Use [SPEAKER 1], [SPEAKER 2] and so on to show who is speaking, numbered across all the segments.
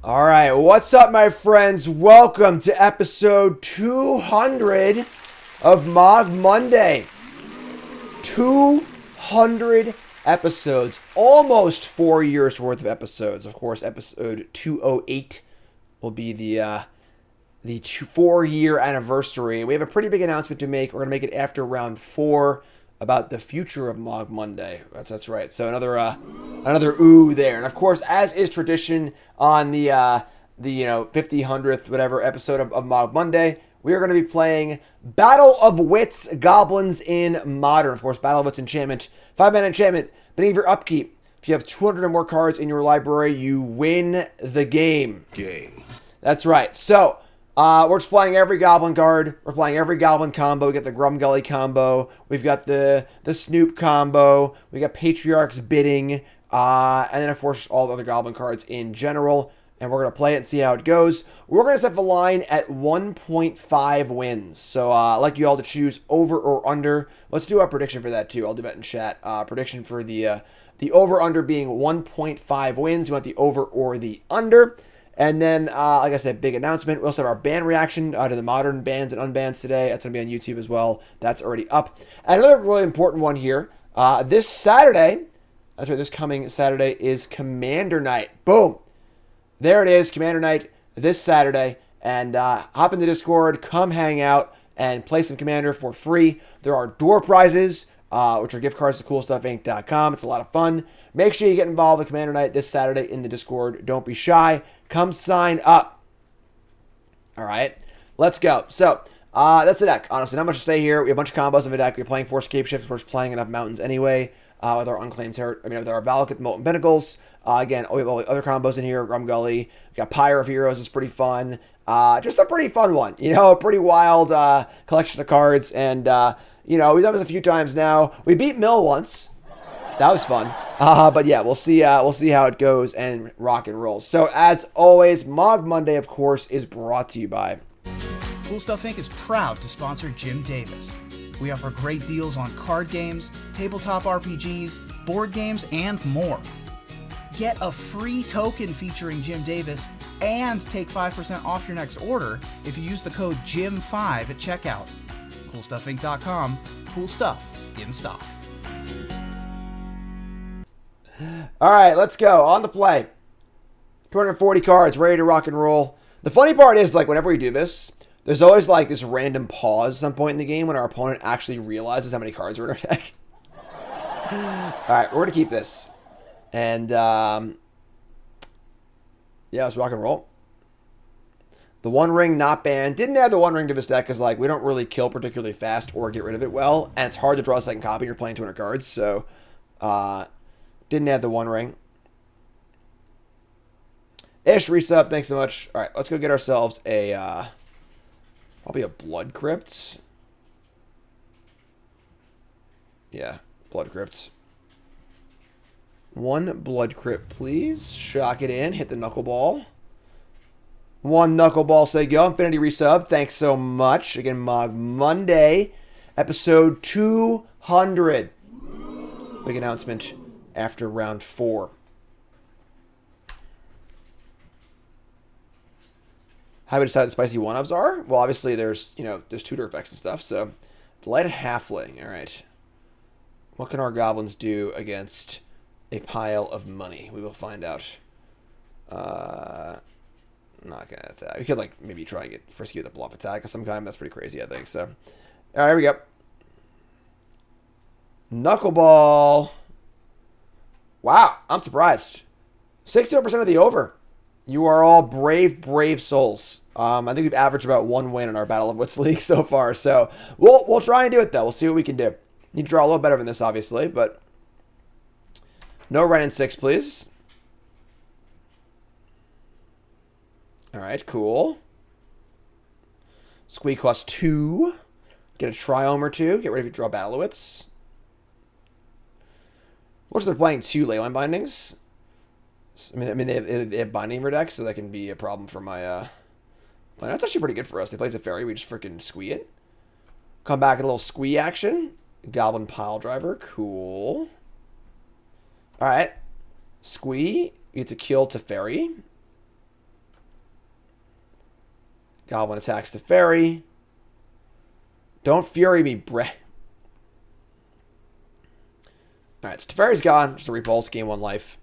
[SPEAKER 1] All right, what's up, my friends? Welcome to episode 200 of Mogg Monday. 200 episodes, almost 4 years worth of episodes. Of course, episode 208 will be the 4-year anniversary. We have a pretty big announcement to make. We're gonna make it after round 4 about the future of Mogg Monday. That's right. So another ooh there. And of course, as is tradition on the 50th, 100th, whatever episode of Mogg Monday, we are going to be playing Battle of Wits Goblins in Modern. Of course, Battle of Wits enchantment, 5-mana enchantment, beginning of your upkeep. If you have 200 or more cards in your library, you win the game. That's right. So we're just playing every Goblin card. We're playing every Goblin combo. We got the Grumgully combo. We've got the Snoop combo. We got Patriarch's Bidding. And then, of course, all the other Goblin cards in general. And we're going to play it and see how it goes. We're going to set the line at 1.5 wins. So I'd like you all to choose over or under. Let's do a prediction for that, too. I'll do that in chat. Prediction for the over-under being 1.5 wins. You want the over or the under. And then, like I said, big announcement. We also have our ban reaction to the modern bans and unbans today. That's going to be on YouTube as well. That's already up. And another really important one here. This Saturday, that's right, this coming Saturday is Commander Night. Boom. There it is, Commander Night this Saturday. And hop in the Discord, come hang out, and play some Commander for free. There are door prizes, which are gift cards to CoolStuffInc.com. It's a lot of fun. Make sure you get involved with Commander Night this Saturday in the Discord. Don't be shy. Come sign up. All right, let's go. So that's the deck. Honestly, not much to say here. We have a bunch of combos in the deck. We're playing 4 Scape Shifts. We're just playing enough mountains anyway with our Unclaimed Territory. With our Valakut Molten Pinnacles. Again, we have all the other combos in here. Grumgully. We got Pyre of Heroes. It's pretty fun. Just a pretty fun one. A pretty wild collection of cards. And, we've done this a few times now. We beat Mill once. That was fun. But yeah, we'll see how it goes and rock and roll. So as always, Mogg Monday, of course, is brought to you by
[SPEAKER 2] Cool Stuff Inc. is proud to sponsor Jim Davis. We offer great deals on card games, tabletop RPGs, board games, and more. Get a free token featuring Jim Davis and take 5% off your next order if you use the code JIM5 at checkout. CoolStuffInc.com. Cool stuff in stock.
[SPEAKER 1] All right, let's go. On the play. 240 cards, ready to rock and roll. The funny part is, whenever we do this, there's always, this random pause at some point in the game when our opponent actually realizes how many cards are in our deck. All right, we're going to keep this. And, yeah, let's rock and roll. The One Ring, not banned. Didn't add the One Ring to this deck because, we don't really kill particularly fast or get rid of it well. And it's hard to draw a second copy when you're playing 200 cards. So, didn't add the One Ring. Ish, resub, thanks so much. All right, let's go get ourselves probably a Blood Crypt. Yeah, Blood Crypt. 1 Blood Crypt, please. Shock it in, hit the Knuckleball. 1 Knuckleball, say go. Infinity resub, thanks so much. Again, Mogg Monday, episode 200. Big announcement after round 4. How we decide the spicy one-ofs are? Well, obviously there's tutor effects and stuff. So, Delighted Halfling. All right. What can our goblins do against a pile of money? We will find out. Not gonna attack. We could maybe try and get frisky with a bluff attack of some kind. That's pretty crazy, I think. So, all right, here we go. Knuckleball. Wow, I'm surprised. 61% of the over. You are all brave, brave souls. I think we've averaged about 1 win in our Battle of Wits League so far. So we'll try and do it, though. We'll see what we can do. Need to draw a little better than this, obviously, but no Ren and 6, please. All right, cool. Squeak costs 2. Get a Triome or 2. Get ready to draw Battle of Wits. What's they're playing 2 Leyline Bindings? I mean they have Binding for decks, so that can be a problem for my plan. That's actually pretty good for us. They play Zephyri, we just freaking squee it. Come back in a little squee action. Goblin Pile Driver, cool. Alright. Squee, you get to kill Teferi. Goblin attacks the fairy. Don't fury me, Brett. Alright, so Teferi's gone. Just a repulse, gain 1 life.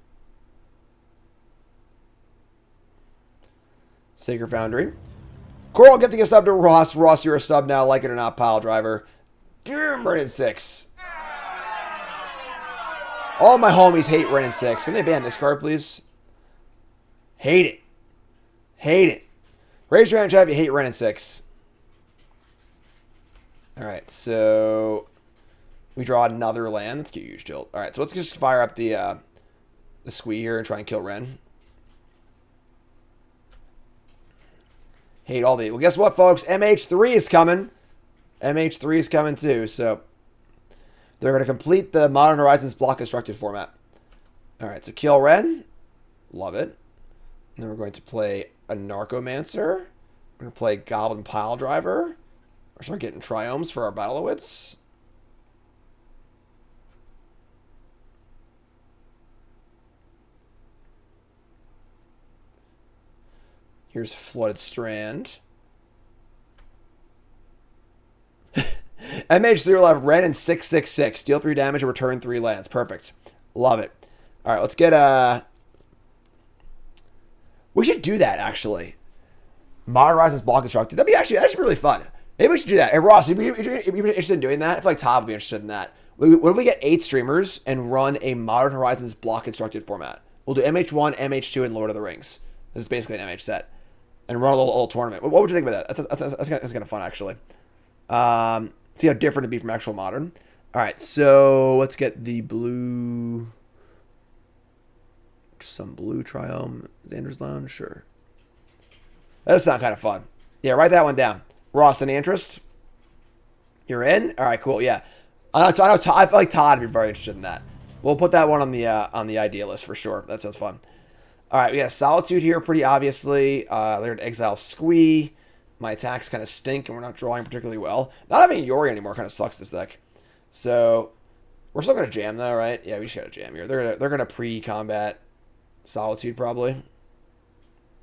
[SPEAKER 1] Sacred Foundry. Coral, get the sub to Ross. Ross, you're a sub now, like it or not, pile driver. Damn, Ren and 6. All my homies hate Ren and 6. Can they ban this card, please? Hate it. Hate it. Raise your hand in chat if you hate Ren and 6. Alright, so we draw another land. Let's get huge tilt. Alright, so let's just fire up the squee here and try and kill Ren. Hate all the... Well, guess what, folks? MH3 is coming. MH3 is coming too, so they're going to complete the Modern Horizons block constructed format. Alright, so kill Ren. Love it. And then we're going to play a Narcomancer. We're going to play Goblin Pile Driver. We're start getting Triomes for our Battle of Wits. Here's Flooded Strand. MH3 will have Ren and 6/6/6. Deal 3 damage and return 3 lands. Perfect. Love it. Alright, let's get we should do that, actually. Modern Horizons block constructed. That'd be really fun. Maybe we should do that. Hey, Ross, if you're interested in doing that, I feel like Todd would be interested in that. What if we get 8 streamers and run a Modern Horizons block constructed format? We'll do MH1, MH2, and Lord of the Rings. This is basically an MH set. And run a little tournament. What would you think about that? That's kind of fun, actually. See how different it'd be from actual Modern. Alright, so let's get the blue... Some blue Triome. Xander's Lounge? Sure. That does sound kind of fun. Yeah, write that one down. Ross, any interest? You're in? Alright, cool, yeah. I feel like Todd would be very interested in that. We'll put that one on the idea list for sure. That sounds fun. Alright, we got Solitude here pretty obviously. They're going to exile Squee. My attacks kind of stink and we're not drawing particularly well. Not having Yori anymore kind of sucks this deck. So, we're still going to jam though, right? Yeah, we just got to jam here. They're gonna pre-combat Solitude probably.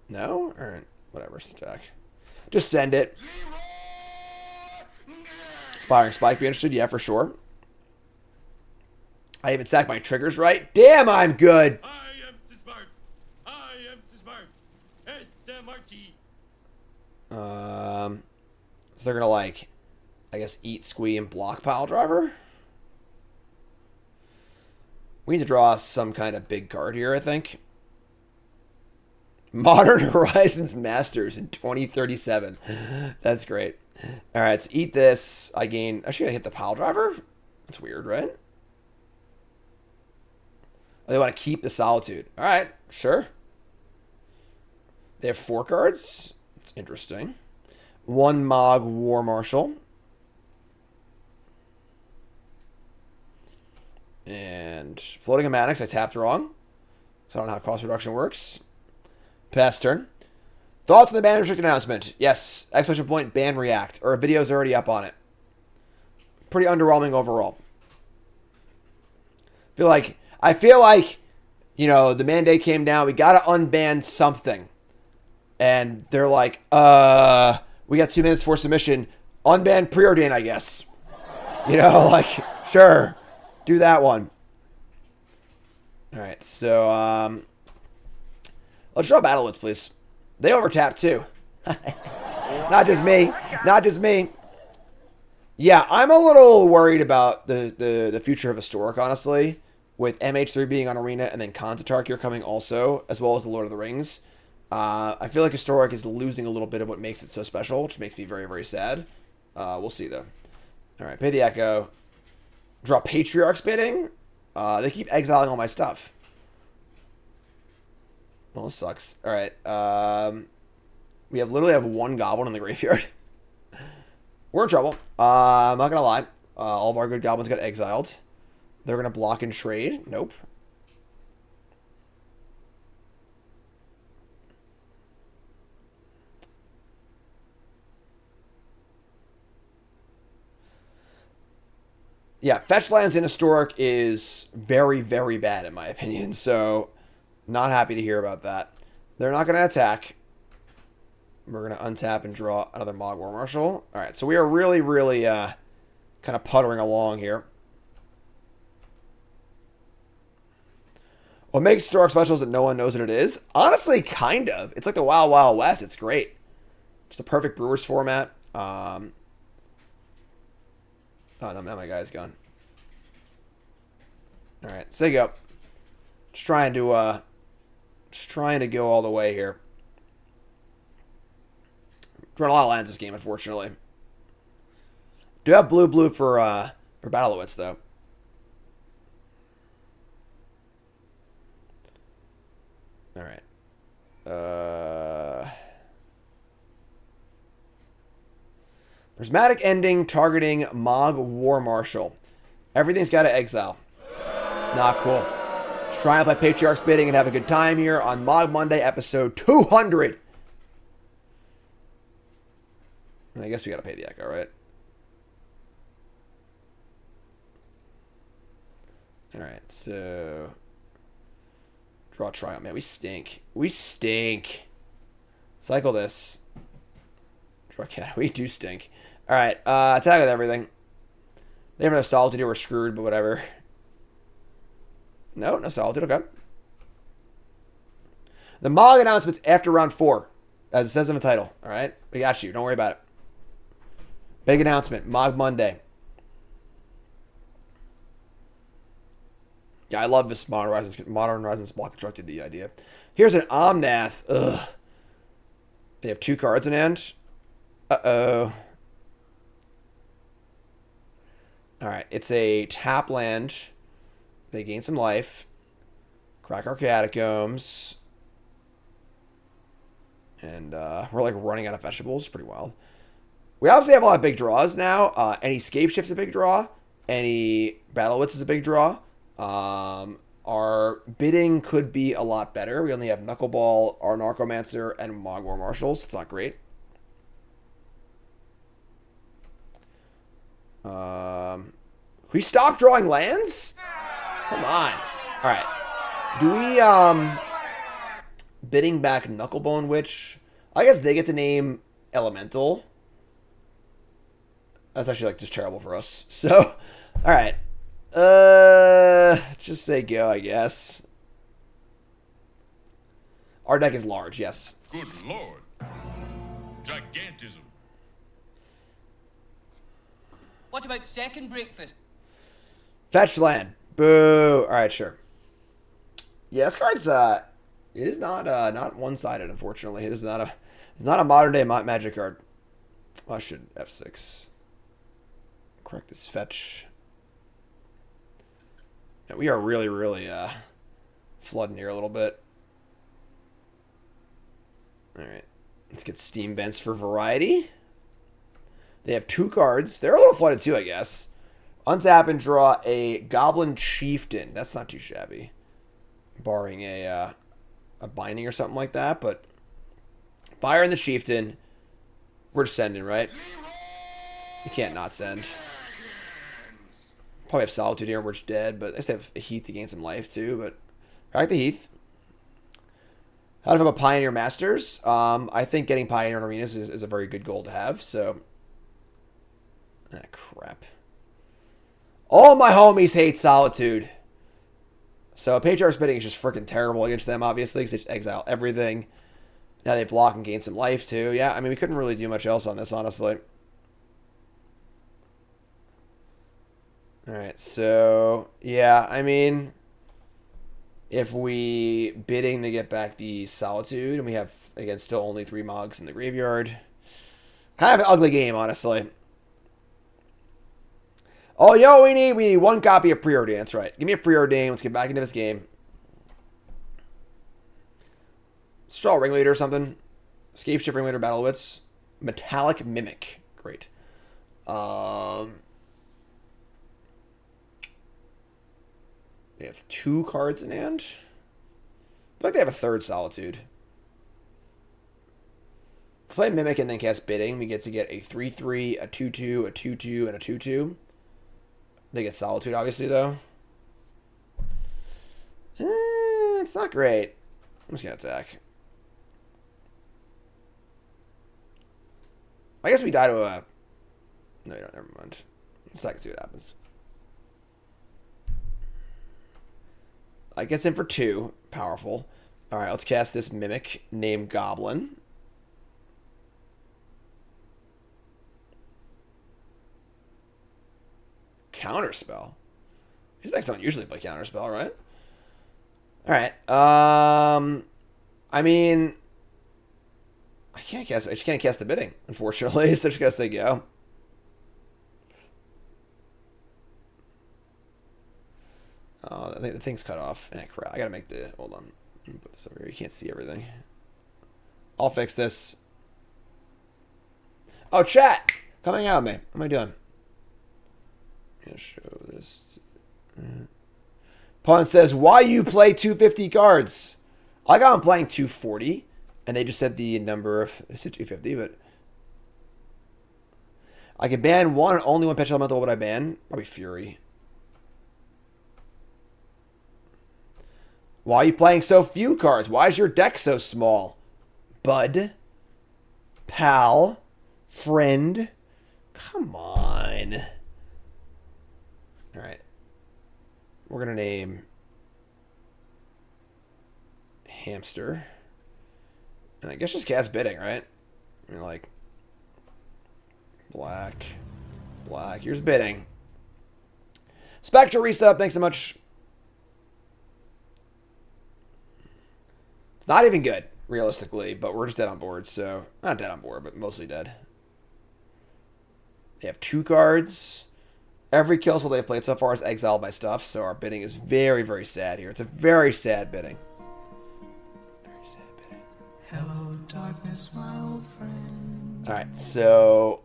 [SPEAKER 1] No? Alright, whatever, attack. Just send it. Inspiring Spike, be interested? Yeah, for sure. I even stacked my triggers right. Damn, I'm good. So they're gonna like, I guess, eat Squee and block Pile Driver. We need to draw some kind of big card here, I think. Modern Horizons Masters in 2037. That's great. All right, so eat this. I gain. Actually, I hit the Pile Driver. That's weird, right? Oh, they want to keep the Solitude. All right, sure. They have 4 cards. It's interesting. 1 Mogg War Marshal. And Floating Amatics, I tapped wrong. So I don't know how cost reduction works. Pass turn. Thoughts on the ban restrict announcement? Yes. Exclamation point, ban react. Or a video's already up on it. Pretty underwhelming overall. I feel like, you know, the mandate came down. We got to unban something. And they're like, we got 2 minutes for submission. Unban preordain, I guess. You know, like, sure. Do that one. Alright, so, let's draw Battle Wits, please. They overtapped, too. Not just me. Not just me. Yeah, I'm a little worried about the future of Historic, honestly. With MH3 being on Arena and then Khans of Tarkir coming also, as well as the Lord of the Rings. I feel like Historic is losing a little bit of what makes it so special, which makes me very, very sad. We'll see, though. Alright, pay the Echo. Draw Patriarch's Bidding. They keep exiling all my stuff. Well, this sucks. Alright, we literally have 1 Goblin in the graveyard. We're in trouble. I'm not gonna lie. All of our good Goblins got exiled. They're gonna block and trade. Nope. Yeah, fetch lands in Historic is very, very bad in my opinion, so not happy to hear about that. They're not going to attack. We're going to untap and draw another Mogg War Marshal. All right, so we are really, really kind of puttering along here. What makes Historic Special is that no one knows what it is? Honestly, kind of. It's like the Wild Wild West. It's great. Just the perfect Brewers format. Oh, no, now my guy's gone. All right, sig up. Just trying to go all the way here. Drawing a lot of lands this game, unfortunately. Do have blue for Battle of Wits though. All right. Prismatic ending targeting Mogg War Marshal. Everything's got to exile. It's not cool. Just trying to play Patriarch's Bidding and have a good time here on Mogg Monday episode 200. I guess we got to pay the Echo, right? All right, so draw Triumph. Man, we stink. We stink. Cycle this. Draw Cat. We do stink. All right, attack with everything. They have no Solitude. We're screwed, but whatever. No Solitude. Okay. The Mogg announcement's after round 4, as it says in the title. All right, we got you. Don't worry about it. Big announcement. Mogg Monday. Yeah, I love this Modern Horizons block constructed the idea. Here's an Omnath. Ugh. They have 2 cards in hand. Uh-oh. Alright, it's a tap land. They gain some life. Crack our catacombs. And we're like running out of vegetables. Pretty wild. We obviously have a lot of big draws now. Any Scape Shift's a big draw. Any Battle of Wits is a big draw. Our bidding could be a lot better. We only have Knuckleball, our Narcomancer, and Mogg War Marshals. It's not great. We stop drawing lands? Come on. Alright. Do we bidding back Knucklebone Witch? I guess they get to name Elemental. That's actually like just terrible for us. So, alright. Just say go, I guess. Our deck is large, yes.
[SPEAKER 3] Good lord. Gigantism.
[SPEAKER 4] What about second breakfast?
[SPEAKER 1] Fetch land. Boo. Alright, sure. Yeah, this card's it is not one-sided, unfortunately. It's not a modern day magic card. Well, I should F6. Correct this fetch. Yeah, we are really, really flooding here a little bit. Alright. Let's get Steam Vents for variety. They have 2 cards. They're a little flooded too, I guess. Untap and draw a Goblin Chieftain. That's not too shabby. Barring a binding or something like that, but fire in the Chieftain. We're just sending, right? You can't not send. Probably have Solitude here, we're just dead, but I just have a Heath to gain some life too, but I like the Heath. How about Pioneer Masters? I think getting Pioneer in Arenas is a very good goal to have, so... Ah, crap. All my homies hate Solitude. So Patriarch's Bidding is just freaking terrible against them, obviously, because they just exile everything. Now they block and gain some life, too. Yeah, I mean, we couldn't really do much else on this, honestly. Alright, so... Yeah, I mean... If we bidding to get back the Solitude, and we have, again, still only 3 Moggs in the graveyard. Kind of an ugly game, honestly. Oh, you know what we need? We need 1 copy of Preordain. That's right. Give me a Preordain. Let's get back into this game. Straw Ringleader or something. Escape Shift Ringleader, Battle of Wits. Metallic Mimic. Great. They have 2 cards in hand. I feel like they have a 3rd Solitude. Play Mimic and then cast Bidding. We get to get a 3/3, a 2/2, a 2/2, and a 2/2. They get Solitude, obviously, though. It's not great. I'm just going to attack. I guess we die to a... No, never mind. Let's see what happens. I gets in for 2. Powerful. Alright, let's cast this Mimic named Goblin. Counterspell. These decks don't usually play Counterspell, right? Alright. I mean... I just can't cast the bidding, unfortunately. So I just gotta say go. I think the thing's cut off. Crap. I gotta make the... Hold on. Let me put this over here. You can't see everything. I'll fix this. Oh, chat! Coming out, man. What am I doing? I'm gonna show this. Pawn says, why you play 250 cards? I got them playing 240. And they just said the number of... They said 250, but... I could ban one and only one Pet Elemental. What would I ban? Probably Fury. Why are you playing so few cards? Why is your deck so small? Bud? Pal? Friend? Come on. Alright. We're going to name... Hamster. And I guess just cast bidding, right? I mean, like... Black. Here's bidding. Spectre resub, thanks so much. It's not even good, realistically, but we're just dead on board, so... Not dead on board, but mostly dead. They have 2 cards. Every kill spell they've played so far is exiled by stuff, so our bidding is very, very sad here. It's a very sad bidding. Very sad bidding.
[SPEAKER 5] Hello, darkness, my old friend.
[SPEAKER 1] Alright, so...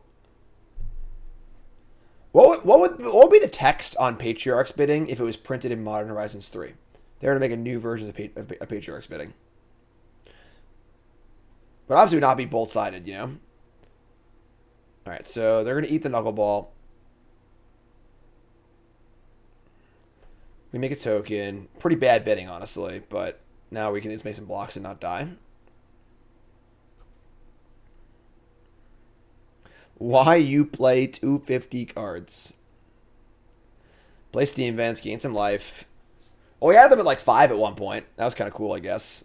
[SPEAKER 1] What would be the text on Patriarch's bidding if it was printed in Modern Horizons 3? They're going to make a new version of Patriarch's bidding. But obviously it would not be both-sided, you know? Alright, so they're going to eat the Knuckleball. We make a token. Pretty bad bidding, honestly, but now we can just make some blocks and not die. Why you play 250 cards? Play Steam Vents, gain some life. Oh, we had them at like 5 at one point. That was kind of cool, I guess.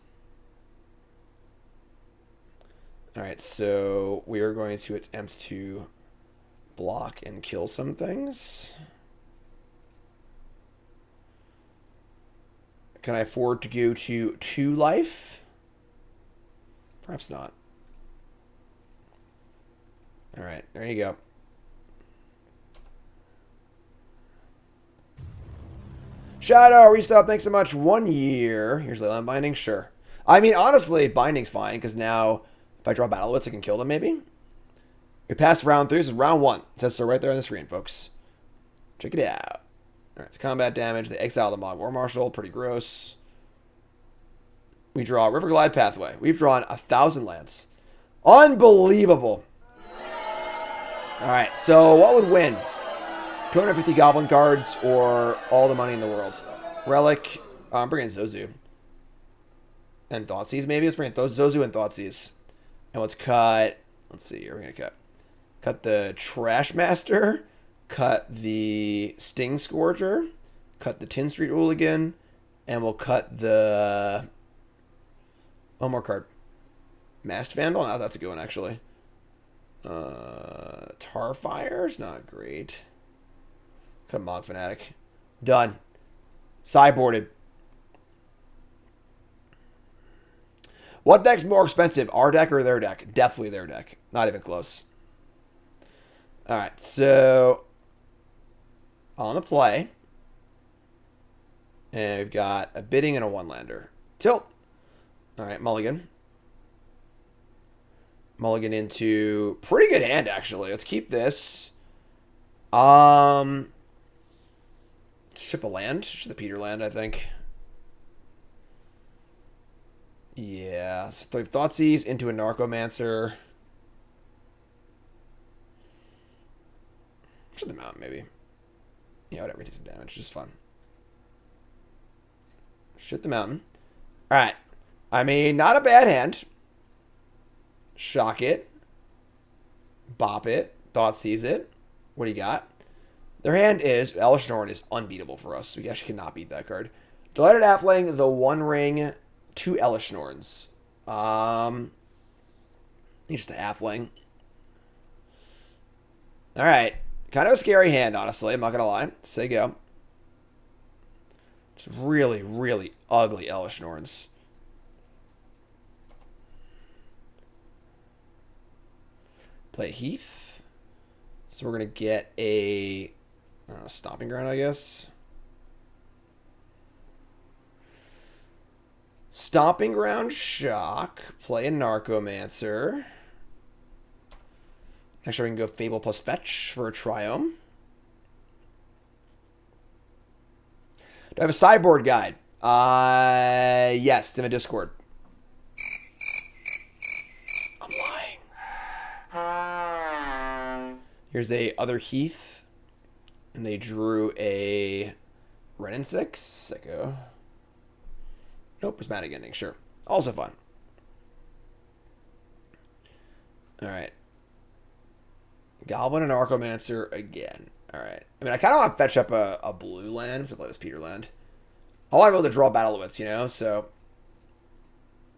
[SPEAKER 1] Alright, so we are going to attempt to block and kill some things. Can I afford to go to 2 life? Perhaps not. Alright, there you go. Shadow, resub, thanks so much. 1 year. Here's Leyland Binding, sure. I mean, honestly, Binding's fine, because now if I draw Battle of Wits, I can kill them, maybe? We passed round 3. This is round 1. It says so right there on the screen, folks. Check it out. Alright, so combat damage. They exile the Mogg War Marshal. Pretty gross. We draw Riverglide Pathway. We've drawn 1,000 lands. Unbelievable. Alright, so what would win? 250 Goblin cards or all the money in the world? Relic. I'm bringing Zozu. And Thoughtseize, maybe? Let's bring Zozu and Thoughtseize. And let's cut... Let's see here. We're going to cut. Cut the Trash Master. Cut the Sting Scourger. Cut the Tin Street Hooligan. And we'll cut the... One more card. Masked Vandal? No, that's a good one, actually. Tarfire's not great. Cut Mogg Fanatic. Done. Sideboarded. What deck's more expensive? Our deck or their deck? Definitely their deck. Not even close. Alright, so on the play. And we've got a bidding and a one-lander. Tilt. Alright, mulligan. Mulligan into pretty good hand, actually. Let's keep this. Ship a land. Ship the Peter land, I think. Yeah. So Thoughtseize into a Narcomancer. Ship the mountain, maybe. Yeah, whatever. Take some damage. Just fun. Ship the mountain. Alright. I mean, not a bad hand. Shock it. Bop it. Thought sees it. What do you got? Their hand is... Elesh Norn is unbeatable for us. We actually cannot beat that card. Delighted Halfling, the One Ring, 2 Elesh Norns. Just a Halfling. Alright. Kind of a scary hand, honestly. I'm not going to lie. Say go. Just really, really ugly Elesh Norns. Play Heath. So we're going to get a Stomping Ground, I guess. Stomping Ground, shock. Play a Narcomancer. Next we can go Fable plus Fetch for a Triome. Do I have a sideboard guide? Yes, in the Discord. I'm lying. Here's a other Heath. And they drew a Red and 6. Sicko. Nope, Prismatic Ending, sure. Also fun. Alright. Goblin and Archomancer again. Alright. I mean, I kind of want to fetch up a blue land, so play this Peter land. I want to be able to draw Battle of Wits, you know, so...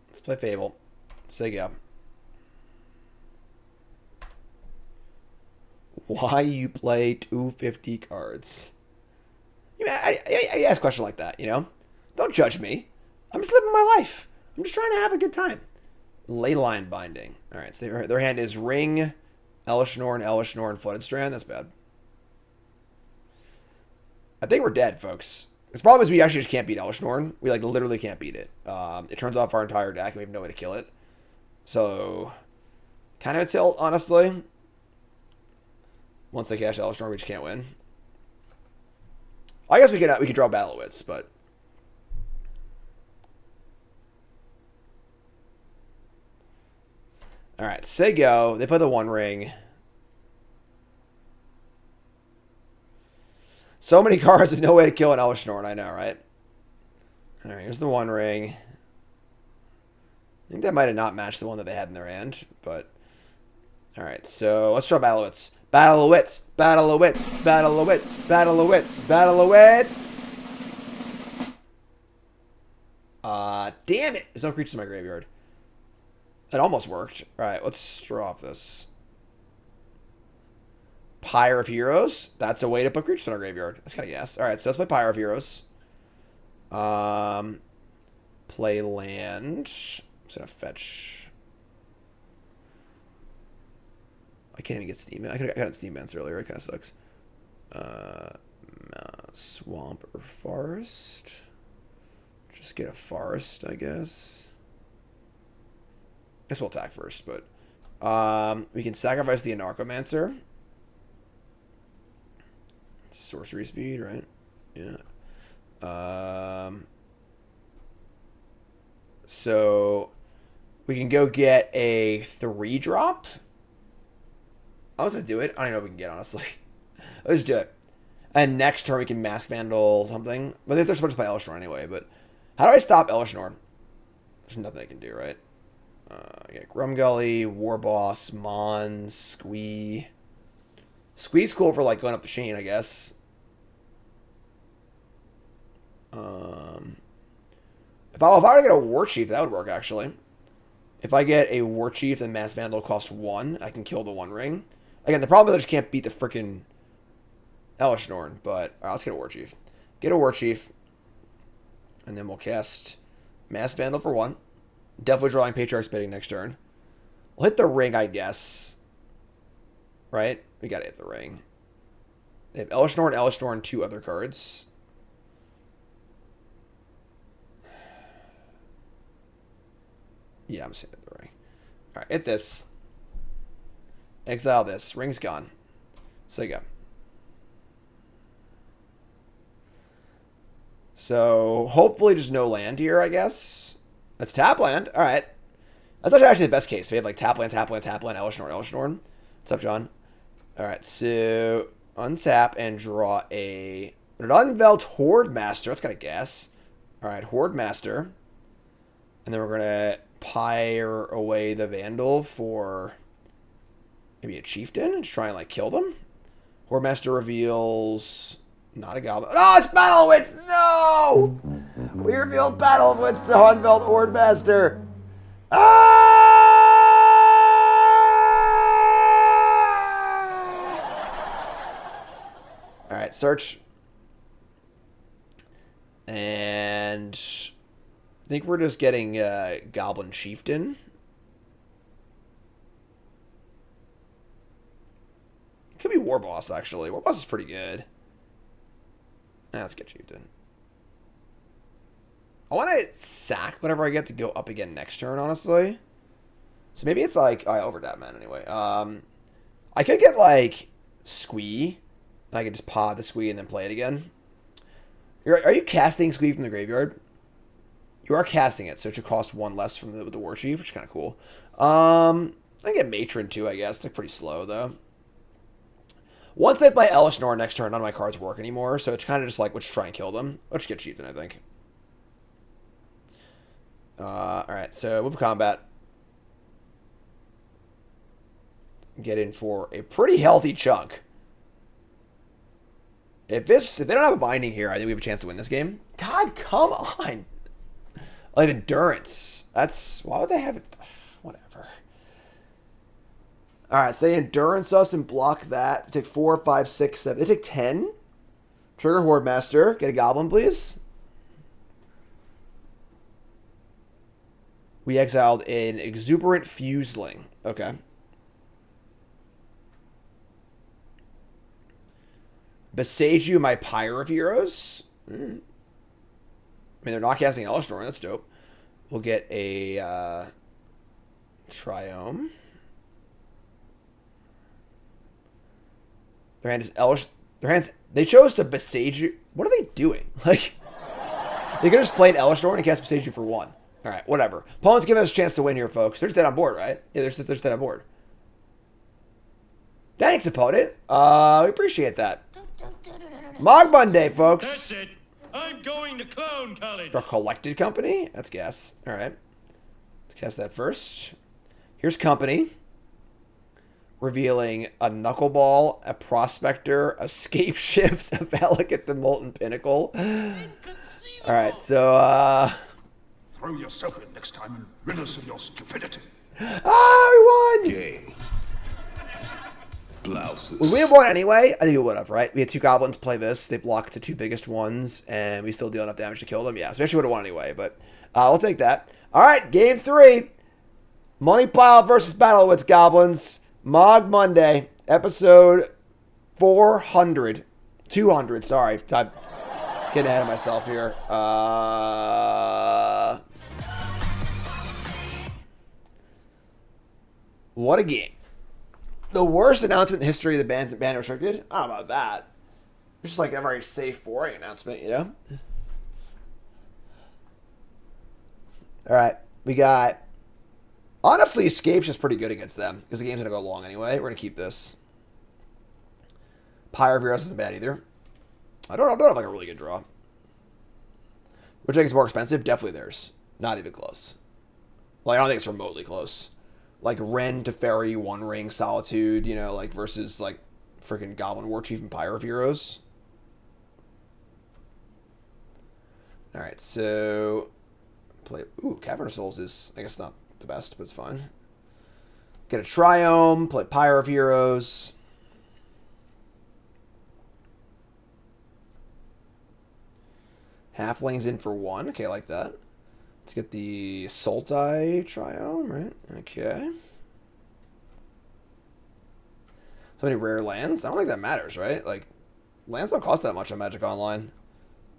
[SPEAKER 1] Let's play Fable. Say go. Why you play 250 cards? You know, I ask a question like that, you know? Don't judge me. I'm just living my life. I'm just trying to have a good time. Leyline Binding. Alright, so their hand is Ring, Elesh Norn, Flooded Strand. That's bad. I think we're dead, folks. The problem is we actually just can't beat Elesh Norn. We, like, literally can't beat it. It turns off our entire deck, and we have no way to kill it. So, kind of a tilt, honestly. Once they cast Elesh Norn, we just can't win. I guess we could draw Battle of Wits, but... Alright, say go. They play the One Ring. So many cards with no way to kill an Elesh Norn, I know, right? Alright, here's the One Ring. I think that might have not matched the one that they had in their hand, but... Alright, so let's draw Battle of Wits. Battle of Wits! Battle of Wits! Battle of Wits! Battle of Wits! Battle of Wits! Damn it! There's no creatures in my graveyard. It almost worked. Alright, let's draw off this. Pyre of Heroes. That's a way to put creatures in our graveyard. That's kind of gas. Alright, so let's play Pyre of Heroes. Play land. I'm just gonna fetch. I can't even get Steam. I got Steam Bans earlier. It kind of sucks. Swamp or Forest. Just get a Forest, I guess. I guess we'll attack first, but we can sacrifice the Anarchomancer. Sorcery speed, right? Yeah. So we can go get a 3-drop. I was gonna do it. I don't know if we can get, honestly. Let's do it. And next turn we can Mask Vandal something. But they're supposed to play Elesh Norn anyway. But how do I stop Elesh Norn? There's nothing I can do, right? Yeah, Grumgully, Warboss, Mons, Squee. Squee's cool for, like, going up the chain, I guess. If I were to get a War Chief, that would work, actually. If I get a War Chief and Mass Vandal cost 1, I can kill the One Ring. Again, the problem is I just can't beat the freaking Elesh Norn, but alright, let's get a War Chief. Get a War Chief. And then we'll cast Mass Vandal for 1. Definitely drawing Patriarch's Bidding next turn. We'll hit the Ring, I guess. Right? We gotta hit the Ring. They have Elesh Norn, 2 other cards. Yeah, I'm just gonna hit the Ring. Alright, hit this. Exile this. Ring's gone. So you go. So, hopefully just no land here, I guess. That's tap land. Alright. That's actually the best case. We have like tap land, Elesh Norn. What's up, John? Alright, so untap and draw an Unveiled Horde Master. That's got a guess. Alright, Horde Master. And then we're going to pyre away the Vandal for Maybe a chieftain and try and like kill them. Hordemaster reveals not a goblin. Oh, it's Battle of Wits! No! We revealed Battle of Wits to Hunveld Hordemaster. Ah! All right, search. And I think we're just getting Goblin Chieftain. Could be Warboss, actually. Warboss is pretty good. Let's get Chieftain. I want to sack whenever I get to go up again next turn, honestly. So maybe it's like... Oh, I overdab, man, anyway. I could get, like, Squee. I could just pod the Squee and then play it again. Are you casting Squee from the graveyard? You are casting it, so it should cost 1 less from the War Chief, which is kind of cool. I get Matron, too, I guess. They're pretty slow, though. Once they play Elishnor next turn, none of my cards work anymore, so it's kind of just like, let's try and kill them. Let's get Chieftain, I think. Alright, so move combat. Get in for a pretty healthy chunk. If they don't have a binding here, I think we have a chance to win this game. God, come on. I have endurance. Why would they have it? Whatever. Alright, so they endurance us and block that. They take 4, 5, 6, 7. They take 10. Trigger Hordemaster. Get a goblin, please. We exiled an Exuberant Fuseling. Okay. Besage you, my Pyre of Heroes. I mean, they're not casting Elishnor. That's dope. We'll get a Triome. Their hand is they chose to Besage you. What are they doing? Like, they could just play an Elishnor and cast Besage you for 1. All right, whatever. Opponent's giving us a chance to win here, folks. They're just dead on board, right? Yeah, they're just dead on board. Thanks, opponent. We appreciate that. Mogg Monday, folks.
[SPEAKER 3] That's it. I'm going to Clown College.
[SPEAKER 1] Our collected company? That's gas. All right. Let's cast that first. Here's company. Revealing a Knuckleball, a Prospector, a Scapeshift, a Valak at the Molten Pinnacle. All right, so...
[SPEAKER 6] Throw yourself in next time and rid us of your stupidity.
[SPEAKER 1] Ah, we won!
[SPEAKER 6] Yay. Blouses.
[SPEAKER 1] Would we have won anyway? I think we would have, right? We had 2 goblins play this. They blocked the 2 biggest ones, and we still deal enough damage to kill them. Yeah, so we actually would have won anyway, but we'll take that. All right, game 3. Money Pile versus Battle of Wits Goblins. Mogg Monday, episode 400. 200, sorry. I'm getting ahead of myself here. What a game. The worst announcement in the history of the ban restricted? I don't know about that. It's just like a very safe, boring announcement, you know? Alright, we got... Honestly, Escape's just pretty good against them, because the game's going to go long anyway. We're going to keep this. Pyre of Heroes isn't bad either. I don't have like a really good draw. Which I think is more expensive? Definitely theirs. Not even close. Like, I don't think it's remotely close. Like, Ren, Teferi, One Ring, Solitude, you know, like, versus, like, freaking Goblin War Chief and Pyre of Heroes. Alright, so... play... Ooh, Cavern of Souls is, I guess, not the best, but it's fine. Get a Triome, play Pyre of Heroes. Halflings in for 1. Okay, I like that. Let's get the Sultai Triome, right? Okay. So many rare lands. I don't think that matters, right? Like, lands don't cost that much on Magic Online.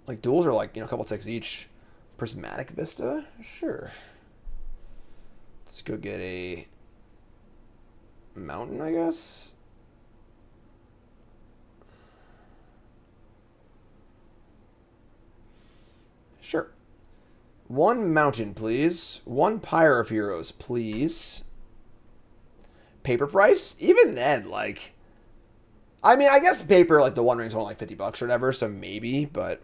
[SPEAKER 1] Like, duels are like, you know, a couple ticks each. Prismatic Vista? Sure. Let's go get a mountain, I guess. Sure. 1 mountain, please. 1 Pyre of Heroes, please. Paper price? Even then, like... I mean, I guess paper, like, the One Ring's only like $50 or whatever, so maybe, but...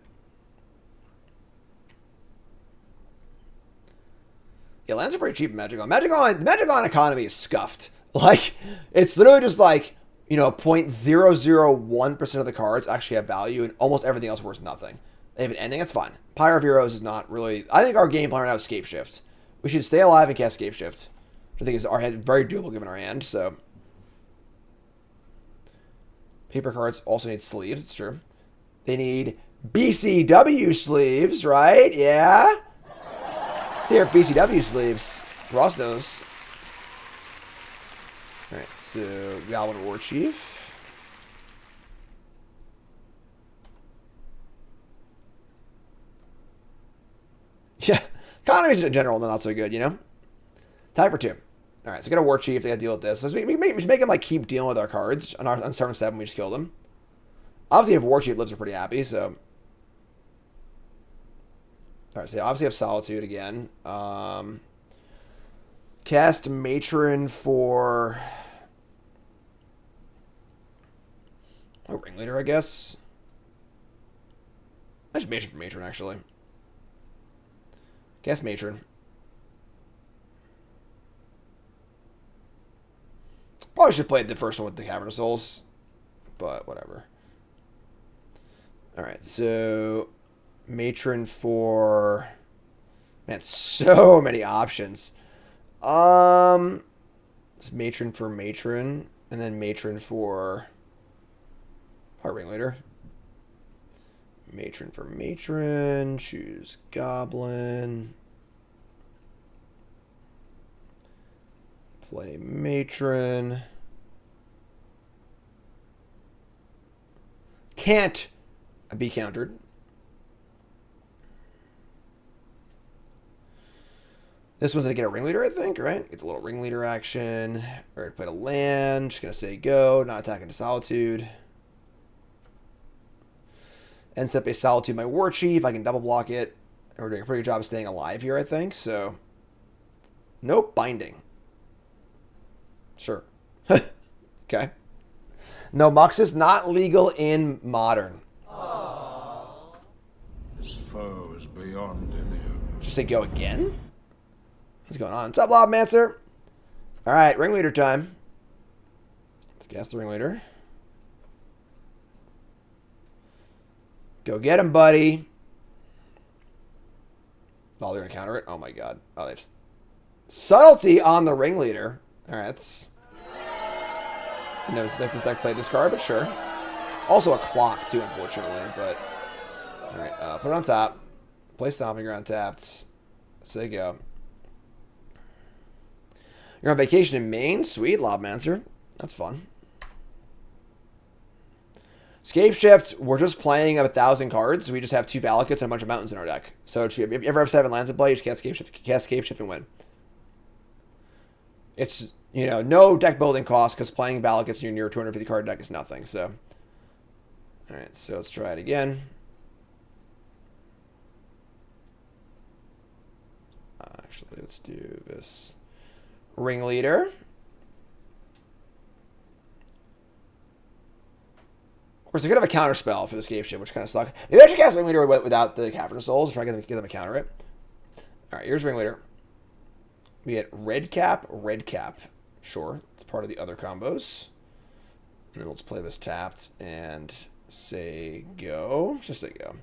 [SPEAKER 1] Yeah, lands are pretty cheap in Magic Online. Magic Online economy is scuffed. Like, it's literally just like, you know, 0.001% of the cards actually have value, and almost everything else worth nothing. They have an ending, that's fine. Pyre of Heroes is not really... I think our game plan right now is Scape Shift. We should stay alive and cast Scape Shift. Which I think is our hand, very doable given our hand, so... Paper cards also need sleeves, it's true. They need BCW sleeves, right? Yeah? Let's hear BCW sleeves. Ross knows. Alright, so Goblin War Chief. Yeah, economies in general, not so good, you know? Time for 2. Alright, so get a War Chief, they gotta deal with this. So we make him like keep dealing with our cards. On turn 7, we just kill them. Obviously, if War Chief lives, we're pretty happy, so. Alright, so they obviously have Solitude again. Cast Matron for a Ringleader, I guess. I just Matron for Matron, actually. Cast Matron. Probably should have played the first one with the Cavern of Souls, but whatever. Alright, so Matron for... Man, so many options. It's Matron for Matron, and then Matron for Heart Ringleader. Matron for Matron, choose Goblin. Play Matron. Can't be countered. This one's going to get a Ringleader, I think, right? Get the little Ringleader action. Alright, played a land. Just going to say go. Not attacking to Solitude. Ends up a Solitude my War Chief. I can double block it. And we're doing a pretty good job of staying alive here, I think. So, nope, Binding. Sure. Okay. No, Mux is not legal in Modern.
[SPEAKER 6] His foe is beyond Dimir.
[SPEAKER 1] Just say go again? What's going on? What's up, Lobmancer? Alright, Ringleader time. Let's cast the Ringleader. Go get him, buddy. Oh, they're going to counter it? Oh my god. Oh, they've... Subtlety on the Ringleader. Alright, that's... I didn't know this deck played this card, but sure. It's also a clock, too, unfortunately, but... Alright, put it on top. Play Stomping Ground tapped. Say go. You're on vacation in Maine? Sweet, Lobmancer. That's fun. Scape Shift, we're just playing 1,000 cards. We just have 2 Valakuts and a bunch of mountains in our deck. So if you ever have 7 lands in play, you just cast Scape Shift and win. It's, you know, no deck building cost because playing Valakuts in your 250 card deck is nothing. So, alright, so let's try it again. Actually, let's do this. Ringleader. Of course, they could have a counter spell for the Scape Shift, which kind of sucks. Maybe I should cast Ringleader without the Cavern of Souls, try to get them to counter it. Alright, here's Ringleader. We get red cap. Sure, it's part of the other combos. And then let's play this tapped and say go. Just say go.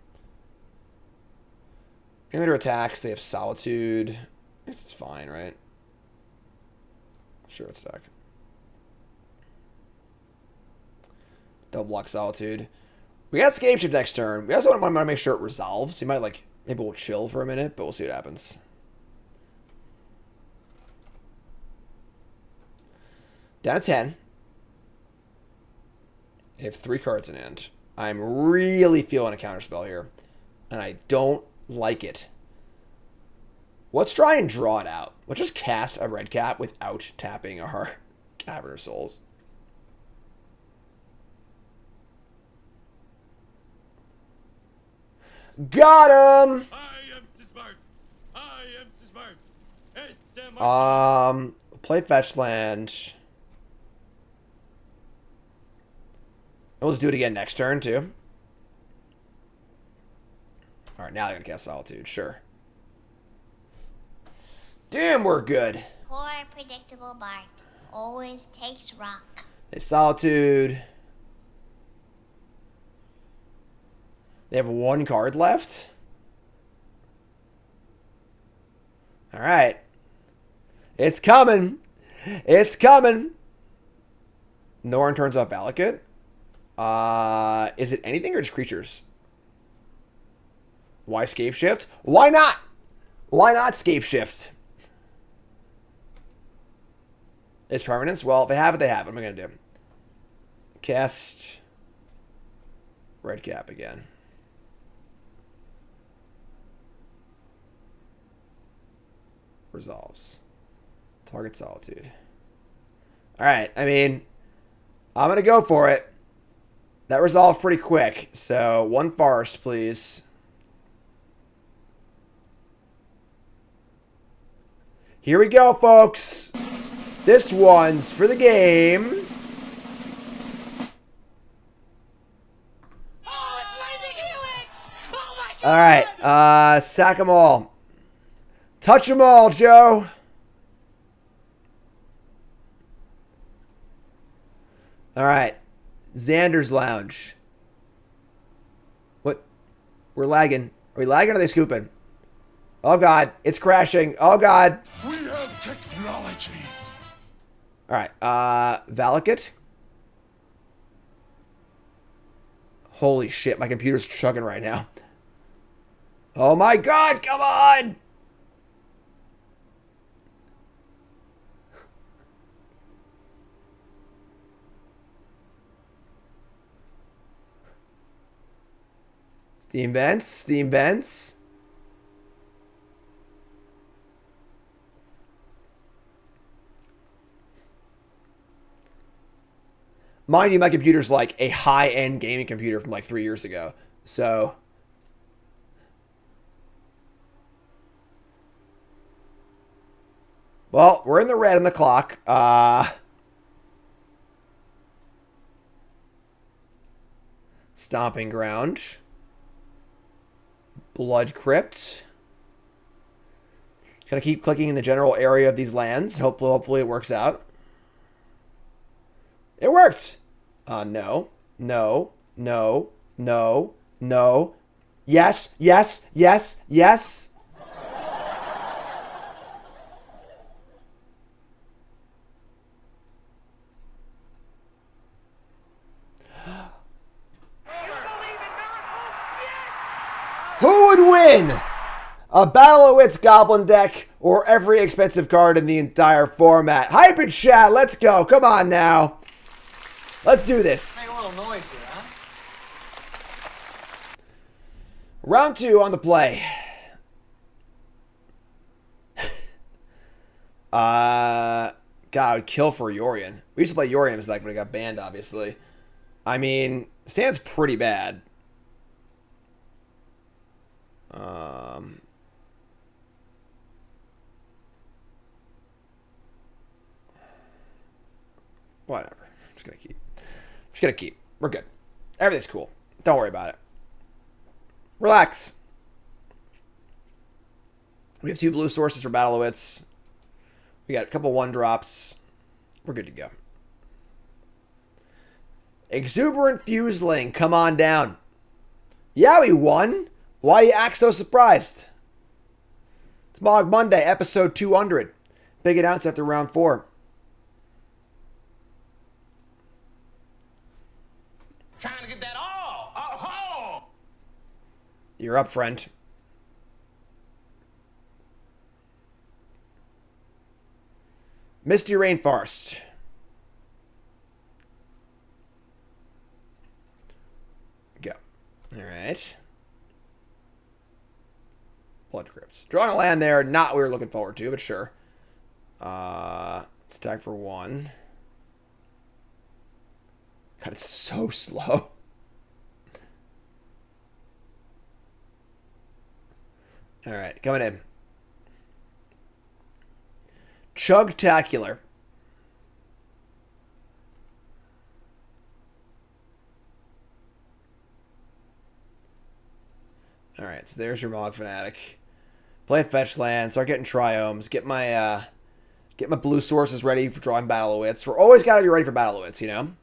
[SPEAKER 1] Ringleader attacks. They have Solitude. It's fine, right? Sure, it's attack. Double block Solitude. We got Scape Shift next turn. We also want to make sure it resolves. You might, like, maybe we'll chill for a minute, but we'll see what happens. Down to 10. I have 3 cards in hand. I'm really feeling a counterspell here. And I don't like it. Let's try and draw it out. Let's just cast a red cap without tapping our Cavern of Souls. Got him!
[SPEAKER 3] I am smart.
[SPEAKER 1] Play fetch land. We'll just do it again next turn, too. Alright, now they're going to cast Solitude. Sure. Damn, we're good.
[SPEAKER 7] Poor predictable Bart. always takes rock.
[SPEAKER 1] A Solitude. They have 1 card left. All right. It's coming. It's coming. Norn turns off Valakut. Is it anything or just creatures? Why Scape Shift? Why not? Why not Scape Shift? It's permanence? Well, if they have it, they have it. What am I going to do? Cast Red Cap again. Resolves. Target Solitude. Alright, I mean, I'm going to go for it. That resolved pretty quick. So, 1 Forest, please. Here we go, folks. This one's for the game. Alright, sack them all. Touch them all, Joe. Alright. Xander's Lounge. What? We're lagging. Are we lagging or are they scooping? Oh god, it's crashing. Oh god.
[SPEAKER 6] We have technology.
[SPEAKER 1] Alright, Valakut. Holy shit, my computer's chugging right now. Oh my god, come on! Steam vents, steam vents. Mind you, my computer's like a high-end gaming computer from like 3 years ago. So... well, we're in the red on the clock. Stomping Ground. Blood Crypt. Gonna keep clicking in the general area of these lands. Hopefully it works out. It worked! No. No. No. No. No. Yes. Yes. Yes. Yes. Who would win? A Battle of Wits Goblin deck or every expensive card in the entire format? Hype it, chat. Let's go. Come on now. Let's do this.
[SPEAKER 8] Make a little noise here, huh?
[SPEAKER 1] Round 2 on the play. God, I would kill for Yorion. We used to play Yorion as deck, but it got banned, obviously. I mean, stand's pretty bad. Whatever. I'm just gonna keep. We're good. Everything's cool. Don't worry about it. Relax. We have 2 blue sources for Battle of Wits. We got a couple 1-drops. We're good to go. Exuberant Fuseling, come on down. Yeah, we won. Why you act so surprised? It's Mogg Monday, episode 200. Big announcement after round 4.
[SPEAKER 8] Trying to get that all. Oh,
[SPEAKER 1] You're up, friend. Misty Rainforest. Go. All right. Blood Crypts. Drawing a land there, not what we were looking forward to, but sure. Stack for 1. God, it's so slow. All right, coming in. Chugtacular. All right, so there's your Mogg Fanatic. Play a fetch land, start getting triomes, get my Get my blue sources ready for drawing Battle of Wits. We're always got to be ready for Battle of Wits, you know?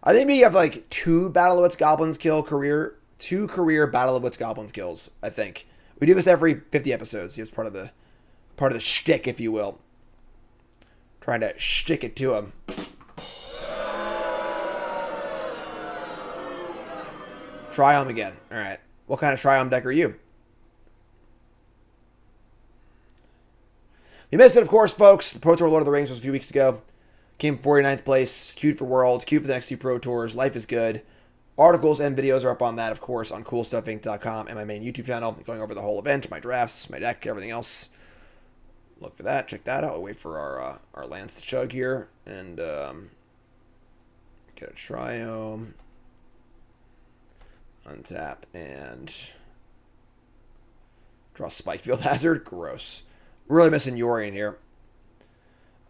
[SPEAKER 1] I think we have like 2 Battle of Wits Goblins career 2 career Battle of Wits Goblins kills, I think. We do this every 50 episodes. It's part of the shtick, if you will. Trying to shtick it to him. Triome again. All right. What kind of Triome deck are you? You missed it, of course, folks. The Pro Tour Lord of the Rings was a few weeks ago. Came 49th place. Queued for Worlds. Queued for the next 2 Pro Tours. Life is good. Articles and videos are up on that, of course, on CoolStuffInc.com and my main YouTube channel. Going over the whole event, my drafts, my deck, everything else. Look for that. Check that out. We'll wait for our lands to chug here. And get a Triome. Untap and draw Spikefield Hazard. Gross. Really missing Yori in here.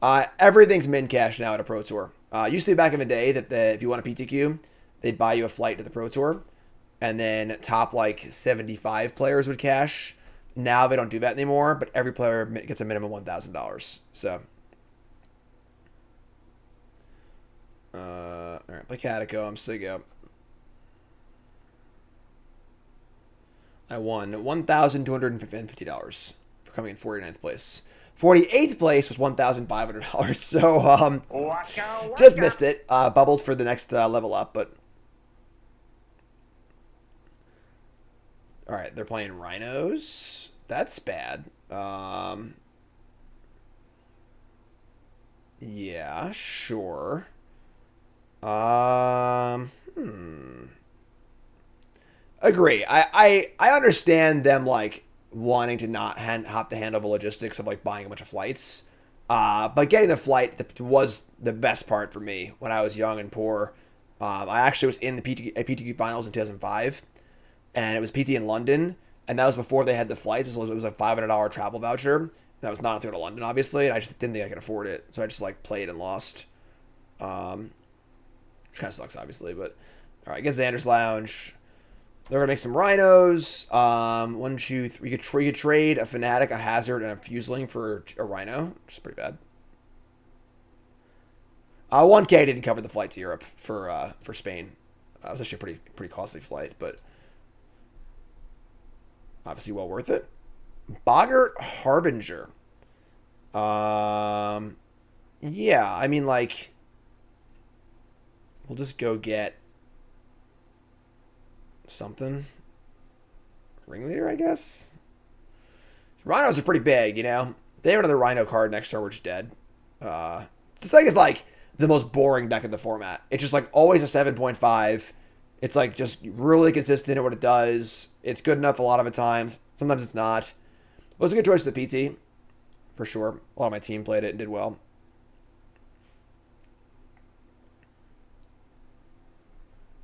[SPEAKER 1] Everything's min cash now at a Pro Tour. Used to be back in the day that if you want a PTQ, they'd buy you a flight to the Pro Tour, and then top like 75 players would cash. Now they don't do that anymore, but every player gets a minimum $1,000. So, all right, play Catacombs. So you go. I won $1,250 for coming in 49th place. 48th place was $1,500. So, just missed it. Bubbled for the next level up, but. All right, they're playing Rhinos. That's bad. Yeah, sure. Agree. I understand them like wanting to not have to handle the logistics of like buying a bunch of flights. But getting the flight was the best part for me when I was young and poor. I actually was in the PTQ finals in 2005, and it was PT in London, and that was before they had the flights. So it was a $500 travel voucher. That was not to go to London, obviously, and I just didn't think I could afford it, so I just like played and lost. Which kind of sucks, obviously, but all right, against Xander's Lounge. They're going to make some Rhinos. 1, 2, 3. You could trade a Fanatic, a Hazard, and a Fuseling for a Rhino, which is pretty bad. 1K didn't cover the flight to Europe for Spain. It was actually a pretty costly flight, but obviously well worth it. Boggart Harbinger. Yeah, I mean, like, we'll just go get something. Ringleader, I guess. Rhinos are pretty big, you know. They have another Rhino card next turn, which is dead. This thing is like the most boring deck in the format. It's just like always a 7.5. It's like just really consistent at what it does. It's good enough a lot of the times. Sometimes it's not. It was a good choice to the PT, for sure. A lot of my team played it and did well.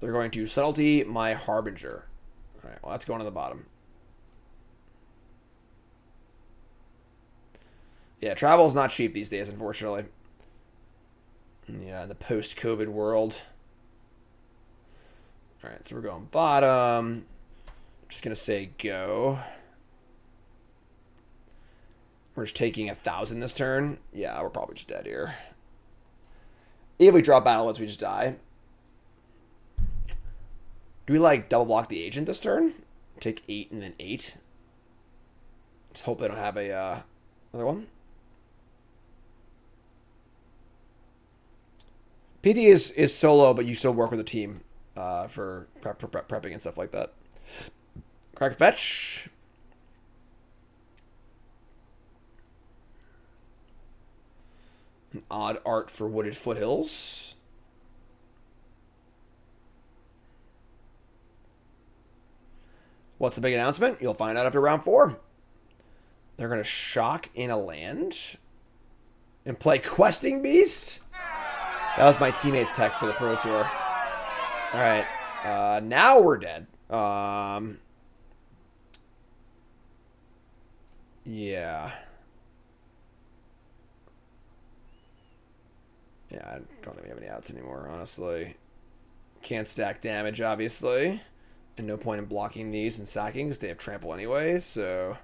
[SPEAKER 1] They're going to Subtlety my Harbinger. All right, well, that's going to the bottom. Yeah, travel is not cheap these days, unfortunately. Yeah, in the post-COVID world. All right, so we're going bottom. Just going to say go. We're just taking 1,000 this turn. Yeah, we're probably just dead here. If we draw Battle Wits, we just die. Do we, like, double block the agent this turn? Take 8 and then 8? Just hope they don't have a another one. PT is solo, but you still work with a team for prepping and stuff like that. Crack fetch. An odd art for Wooded Foothills. What's the big announcement? You'll find out after round 4. They're going to shock in a land and play Questing Beast. That was my teammate's tech for the Pro Tour. All right. Now we're dead. Yeah. Yeah, I don't think we have any outs anymore, honestly. Can't stack damage, obviously. And no point in blocking these and sacking because they have trample anyway, so...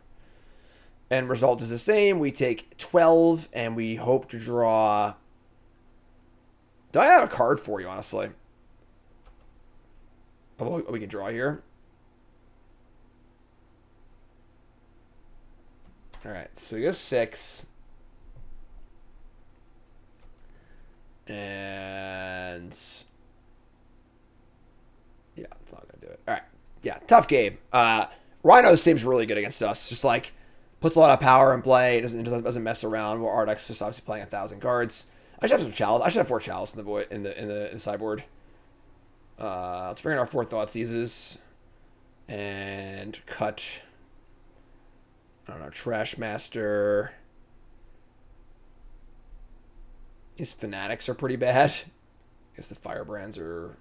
[SPEAKER 1] And result is the same. We take 12, and we hope to draw... Do I have a card for you, honestly? Oh, we can draw here. Alright, so we go 6. And... yeah, it's not going to do it. Alright, yeah, tough game. Rhinos seems really good against us. Just like, puts a lot of power in play. It doesn't mess around. While Ardex just obviously playing 1,000 cards. I should have some chalice. I should have 4 chalice in the void in the sideboard. Let's bring in our 4 Thought Seizes and cut. I don't know, Trash Master. These Fanatics are pretty bad. I guess the Firebrands are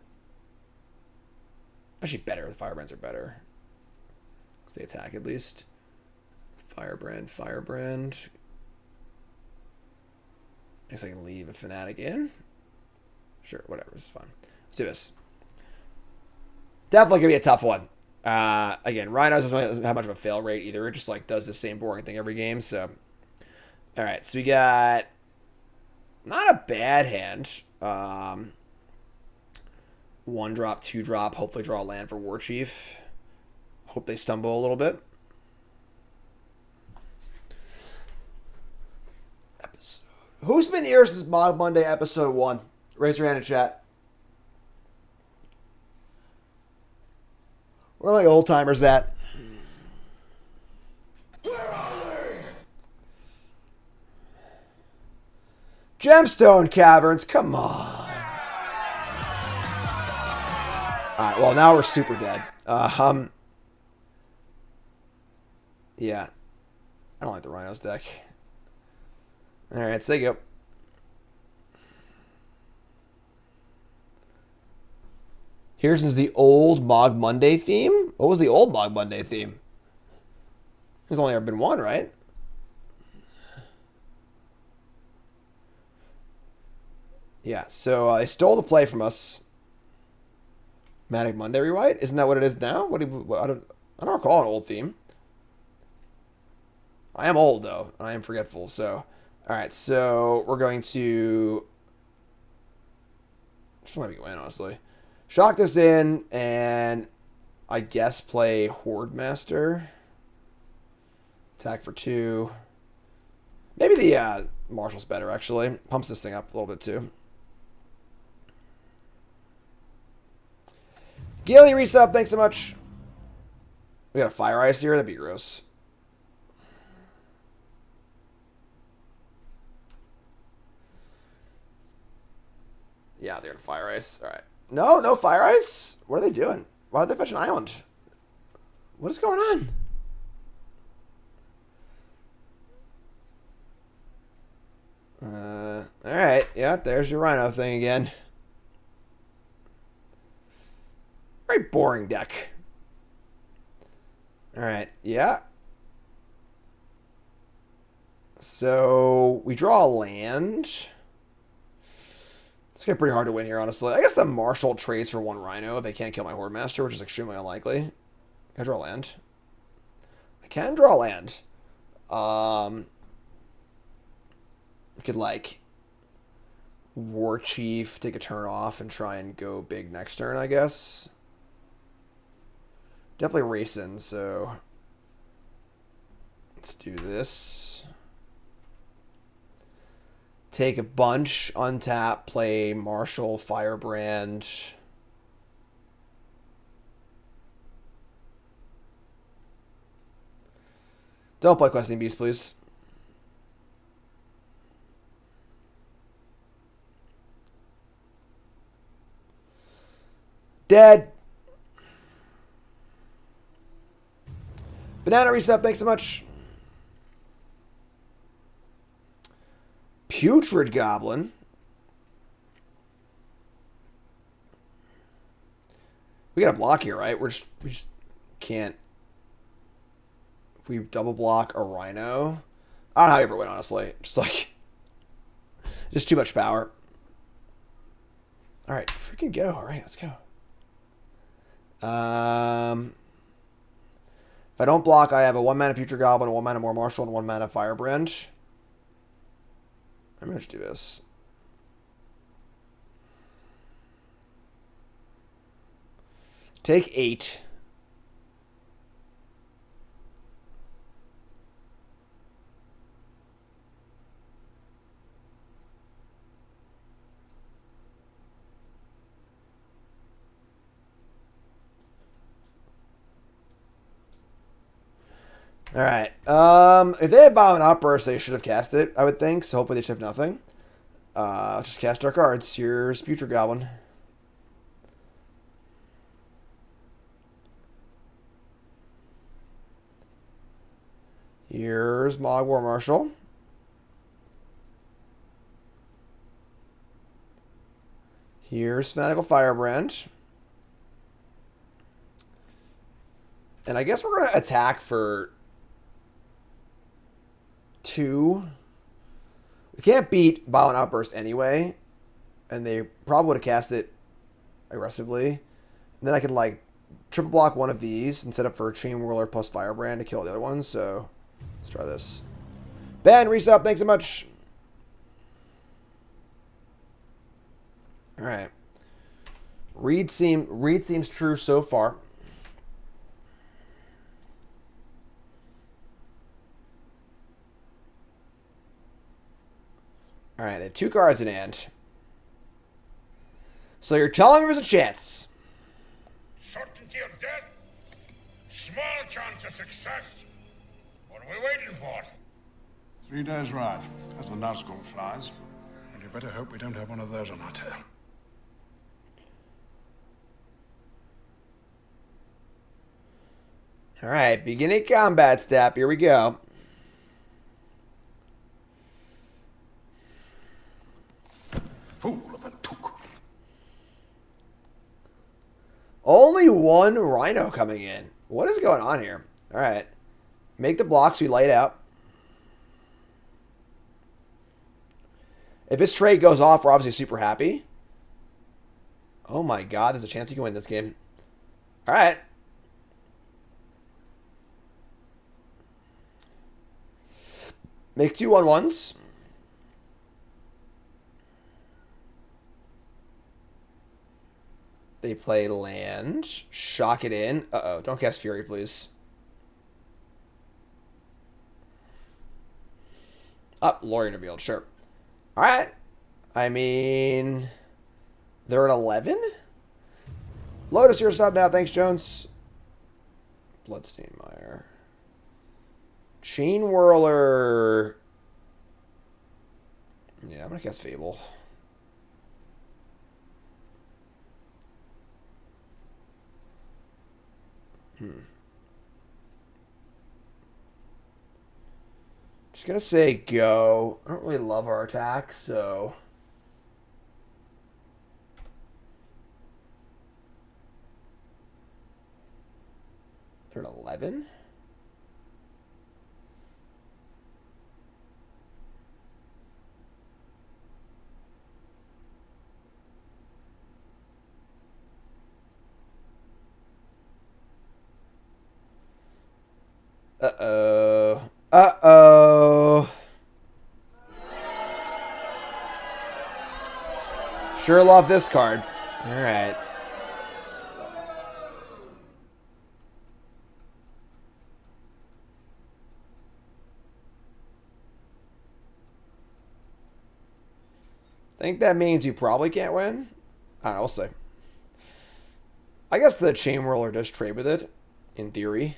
[SPEAKER 1] actually better. The Firebrands are better because they attack at least. Firebrand. I guess I can leave a Fanatic in. Sure, whatever. It's fun. Let's do this. Definitely gonna be a tough one. Again, Rhinos doesn't have much of a fail rate either. It just like does the same boring thing every game. So, all right. So we got not a bad hand. 1 drop, 2 drop. Hopefully draw a land for War Chief. Hope they stumble a little bit. Who's been here since Mogg Monday episode 1? Raise your hand in chat. Where are my old timers at?
[SPEAKER 6] Where are they?
[SPEAKER 1] Gemstone Caverns, come on. Alright, well now we're super dead. Yeah. I don't like the Rhinos deck. Alright, so you go. Here's the old Mogg Monday theme. What was the old Mogg Monday theme? There's only ever been one, right? Yeah, so they stole the play from us. Manic Monday Rewrite? Isn't that what it is now? I don't recall an old theme. I am old, though. I am forgetful, so... Alright, so we're going to... Just let me go in, honestly. Shock this in, and I guess play Horde Master. Attack for 2. Maybe the Marshal's better, actually. Pumps this thing up a little bit, too. Gilly resub, thanks so much. We got a Fire Ice here, that'd be gross. Yeah, they're gonna Fire Ice. Alright. No Fire Ice? What are they doing? Why did they fetch an island? What is going on? Alright. Yeah, there's your Rhino thing again. Very boring deck. Alright, yeah. So, we draw a land. It's going to be pretty hard to win here, honestly. I guess the Marshal trades for 1 Rhino if they can't kill my Horde Master, which is extremely unlikely. Can I draw land? I can draw land. We could, like, War Chief, take a turn off, and try and go big next turn, I guess. Definitely racing, so... Let's do this. Take a bunch, untap, play Marshal, Firebrand. Don't play Questing Beast, please. Dead. Banana reset, thanks so much. Putrid Goblin. We got a block here, right? We just can't. If we double block a Rhino, I don't know how you ever win, honestly. Just too much power. All right, freaking go. All right, let's go. If I don't block, I have a 1-mana Future Goblin, a 1-mana War Marshal, and a 1-mana Firebrand. I'm going to do this. Take 8. All right. If they had Violent Outburst, they should have cast it, I would think. So hopefully they should have nothing. Let's just cast our cards. Here's Future Goblin. Here's Mogg War Marshal. Here's Fanatical Firebrand. And I guess we're going to attack for 2. We can't beat Violent Outburst anyway. And they probably would have cast it aggressively. And then I can, like, triple block one of these and set up for a Chain Whirler plus Firebrand to kill the other ones. So let's try this. Ben, resub, thanks so much. All right. Read seems true so far. All right, they have 2 cards in hand. So you're telling me there's a chance.
[SPEAKER 6] Certainty of death? Small chance of success. What are we waiting for?
[SPEAKER 9] 3 days' ride, as the Nazgul flies. And you better hope we don't have one of those on our tail.
[SPEAKER 1] All right, beginning combat step. Here we go.
[SPEAKER 6] Fool of a took.
[SPEAKER 1] Only 1 Rhino coming in. What is going on here? All right. Make the blocks we laid out. If this trade goes off, we're obviously super happy. Oh my god, there's a chance you can win this game. All right. Make 2 1/1s. They play land. Shock it in. Uh-oh. Don't cast Fury, please. Up. Lorien revealed. Sure. All right. I mean, they're at 11? Lotus, you're a sub now. Thanks, Jones. Bloodstainmire. Chain Whirler. Yeah, I'm going to cast Fable. Just going to say go. I don't really love our attack, so... They're at 11? Uh-oh. Uh-oh. Sure love this card. All right. Think that means you probably can't win? I don't know, we'll see. I guess the Chain Whirler does trade with it, in theory.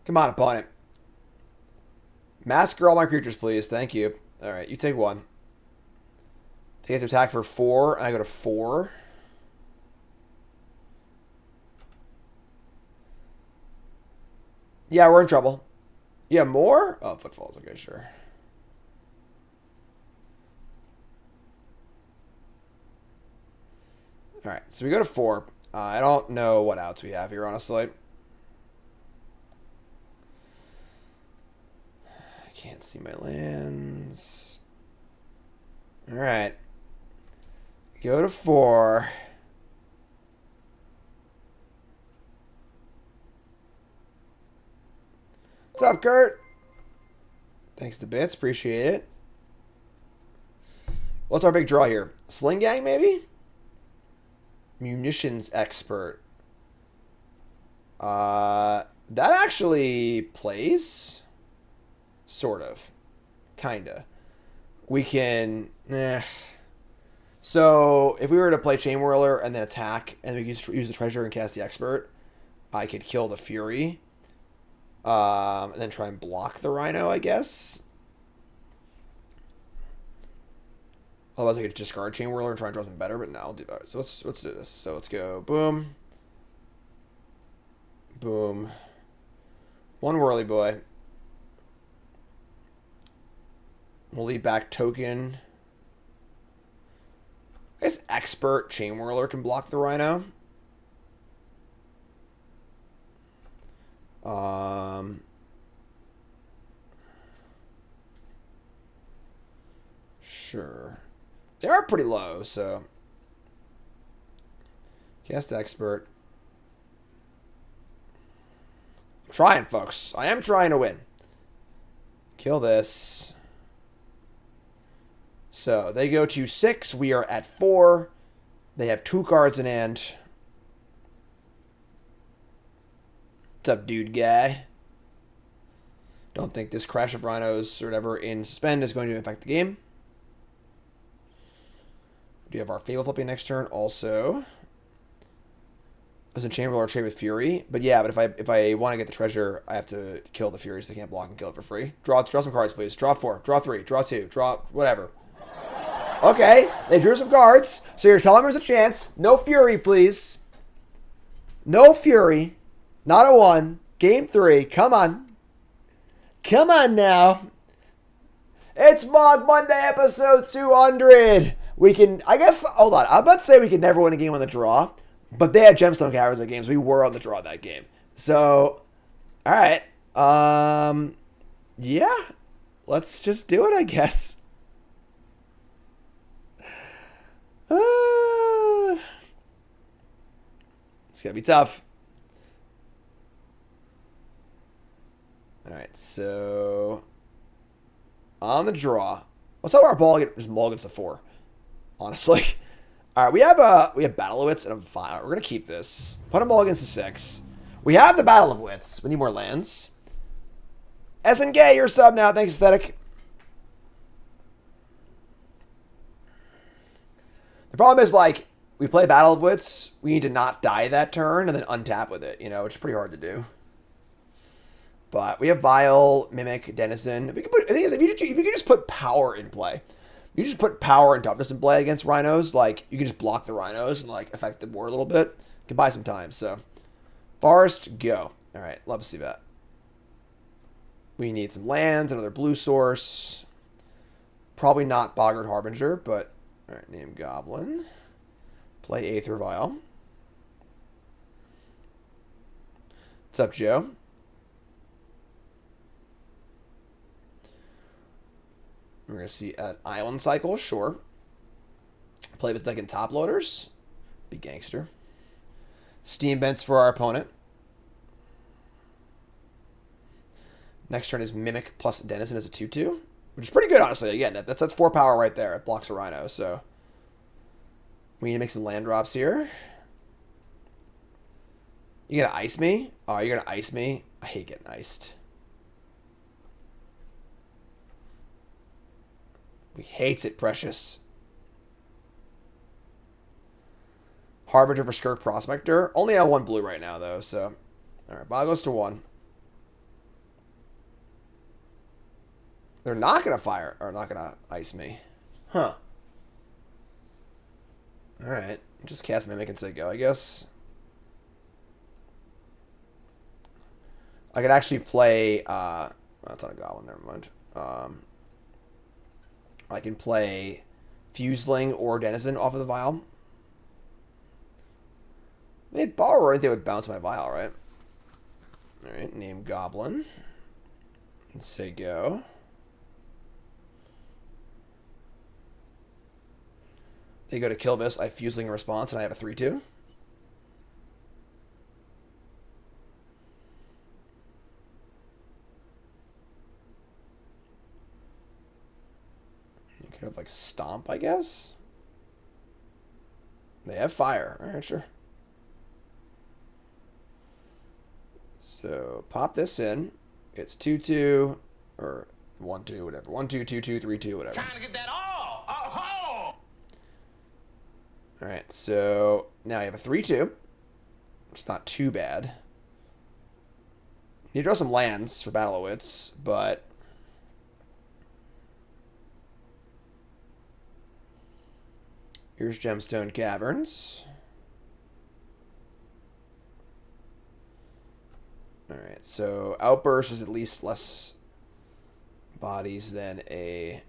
[SPEAKER 1] Come on, opponent. Massacre all my creatures, please. Thank you. All right, you take 1. Take it to attack for 4, and I go to 4. Yeah, we're in trouble. Yeah, more? Oh, Footfalls. Okay, sure. All right, so we go to 4. I don't know what outs we have here, honestly. I don't know what outs we have here, honestly. Can't see my lands. Alright. Go to 4. What's up, Kurt? Thanks to bits. Appreciate it. What's our big draw here? Sling Gang, maybe? Munitions Expert. That actually plays. Sort of. Kinda. We can... So, if we were to play Chain Whirler and then attack, and we use the Treasure and cast the Expert, I could kill the Fury. And then try and block the Rhino, I guess. Otherwise, I could discard Chain Whirler and try and draw something better, but no, I'll do that. So let's do this. So let's go boom. Boom. One Whirly Boy. We'll leave back token. I guess Expert Chain Whirler can block the Rhino. Sure. They are pretty low, so cast Expert. I'm trying, folks. I am trying to win. Kill this. So they go to 6. We are at 4. They have 2 cards in hand. What's up, dude guy? Don't think this Crash of Rhinos or whatever in Suspend is going to affect the game. We do have our Fable flipping next turn also. Doesn't Chamber or trade with Fury. But yeah, but if I want to get the treasure, I have to kill the Furies. They can't block and kill it for free. Draw some cards, please. Draw 4. Draw 3. Draw 2. Draw whatever. Okay, they drew some cards. So you're telling me there's a chance. No Fury, please. No Fury. Not a 1. Game 3. Come on. Come on now. It's Mogg Monday episode 200. We can, I guess, hold on. I'm about to say we can never win a game on the draw. But they had Gemstone Caverns in that game, so we were on the draw that game. So, alright. Yeah. Let's just do it, I guess. It's gonna be tough. Alright, so on the draw. Let's have our ball just mulligans to 4. Honestly. Alright, we have Battle of Wits and a 5. We're gonna keep this. Put a mulligans to 6. We have the Battle of Wits. We need more lands. SNK, you're sub now. Thanks, Aesthetic. The problem is, like, we play Battle of Wits, we need to not die that turn and then untap with it, you know, which is pretty hard to do. But we have Vile, Mimic, Denizen. The thing is, if you could just put power in play, you just put power and toughness in play against Rhinos, like, you can just block the Rhinos and, like, affect the board a little bit. You can buy some time, so. Forest, go. Alright, love to see that. We need some lands, another blue source. Probably not Boggart Harbinger, but, alright, name Goblin. Play Aether Vial. What's up, Joe? We're going to see an Island Cycle, sure. Play with deck and top loaders. Be gangster. Steam Vents for our opponent. Next turn is Mimic plus Denizen as a 2-2. Which is pretty good, honestly. Again, that's 4 power right there. It blocks a Rhino, so. We need to make some land drops here. You gonna ice me? Oh, you're gonna ice me? I hate getting iced. We hates it, Precious. Harbinger for Skirk Prospector. Only have 1 blue right now, though, so. Alright, ball goes to 1. They're not going to fire, or not going to ice me. Huh. Alright. Just cast Mimic and say go, I guess. I could actually play, that's not a Goblin, never mind. I can play Fuseling or Denizen off of the Vial. They'd borrow, they would bounce my Vial, right? Alright, name Goblin. And say go. They go to kill this. I Fusing a response, and I have a 3-2. You could have, like, Stomp, I guess. They have Fire. All right, sure. So, pop this in. It's 2-2, or 1-2, whatever. 1-2, 2-2, 3-2, whatever.
[SPEAKER 8] Trying to get that all. Oh,
[SPEAKER 1] All right, so now you have a 3-2, which is not too bad. You draw some lands for Battle of Wits, but here's Gemstone Caverns. All right, so Outburst is at least less bodies than a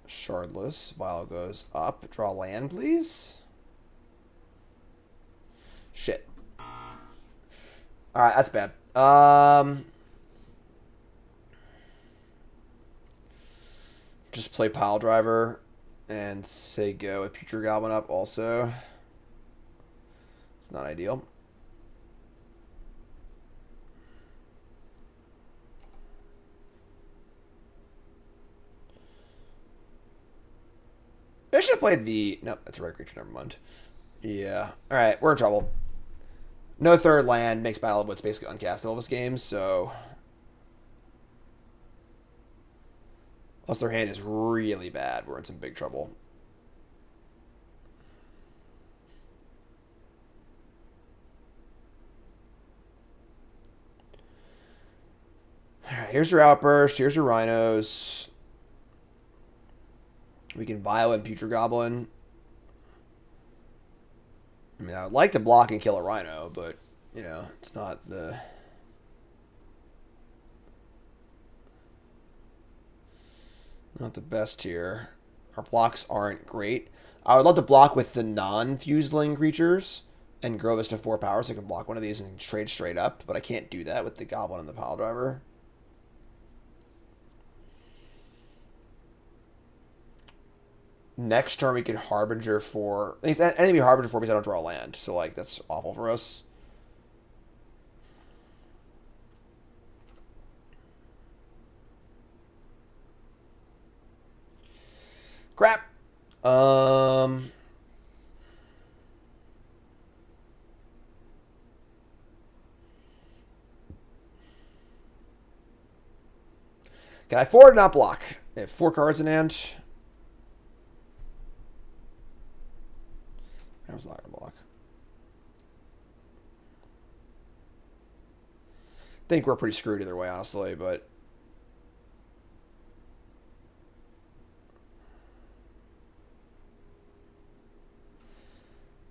[SPEAKER 1] Shardless. Vial goes up. Draw land, please. Shit. Alright, that's bad. Just play Pile Driver and say go with Future Goblin up also. It's not ideal. I should have played the... Nope, that's a red creature. Never mind. Yeah. Alright, we're in trouble. No third land makes Battle of Wits basically uncastable this game, so... Unless their hand is really bad, we're in some big trouble. Alright, here's your Outburst. Here's your Rhinos. We can bio and Future Goblin. I mean, I would like to block and kill a Rhino, but, you know, it's not the... Not the best here. Our blocks aren't great. I would love to block with the non-fuseling creatures and grow this to 4 power so I can block one of these and trade straight up, but I can't do that with the Goblin and the Pile Driver. Next turn we can Harbinger for... Anything we Harbinger for because I don't draw a land. So, like, that's awful for us. Crap. Can I forward or not block? I have 4 cards in hand. I was not going to block. I think we're pretty screwed either way, honestly, but...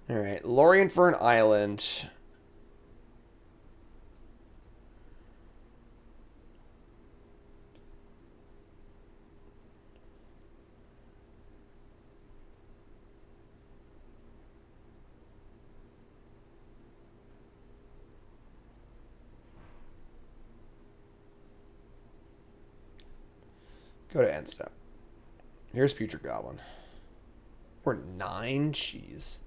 [SPEAKER 1] Alright, Lorien for an island. Go to end step. Here's Future Goblin. We're 9? Jeez.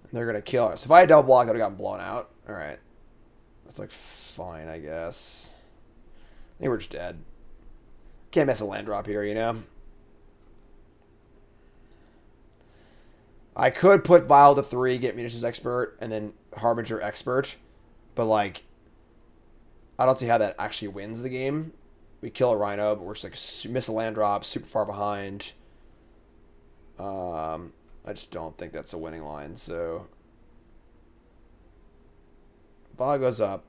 [SPEAKER 1] And they're going to kill us. If I had double block, I would have gotten blown out. Alright. That's like fine, I guess. I think we're just dead. Can't miss a land drop here, you know? I could put Vial to 3, get Munitions Expert, and then Harbinger Expert. But, like, I don't see how that actually wins the game. We kill a Rhino, but we're just, like, miss a land drop, super far behind. I just don't think that's a winning line, so... Ball goes up.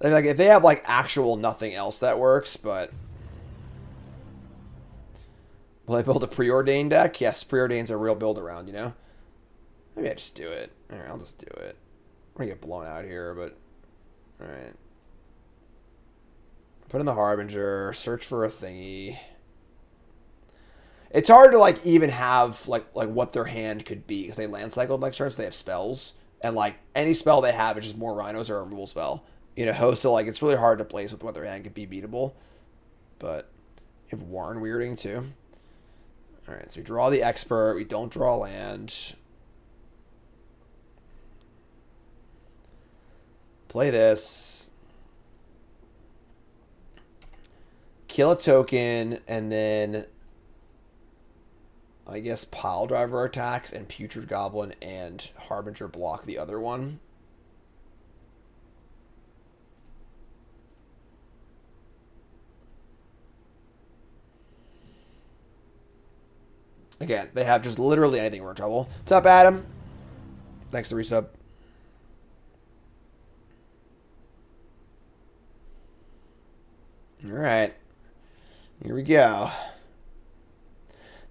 [SPEAKER 1] I mean, like, if they have, like, actual nothing else that works, but... Will I build a preordained deck? Yes, preordained's a real build around, you know? Maybe I just do it. Alright, I'll just do it. We're gonna get blown out here, but... Alright. Put in the Harbinger. Search for a thingy. It's hard to, like, even have, like what their hand could be. Because they land cycled next turn, so they have spells. And, like, any spell they have is just more Rhinos or a removal spell. You know, so, like, it's really hard to place with what their hand could be beatable. But you have Warren weirding, too. Alright, so we draw the Expert. We don't draw land. Play this. Kill a token, and then I guess Pile Driver attacks, and Putrid Goblin and Harbinger block the other one. Again, they have just literally anything, we're in trouble. What's up, Adam? Thanks for the resub. Alright. Here we go.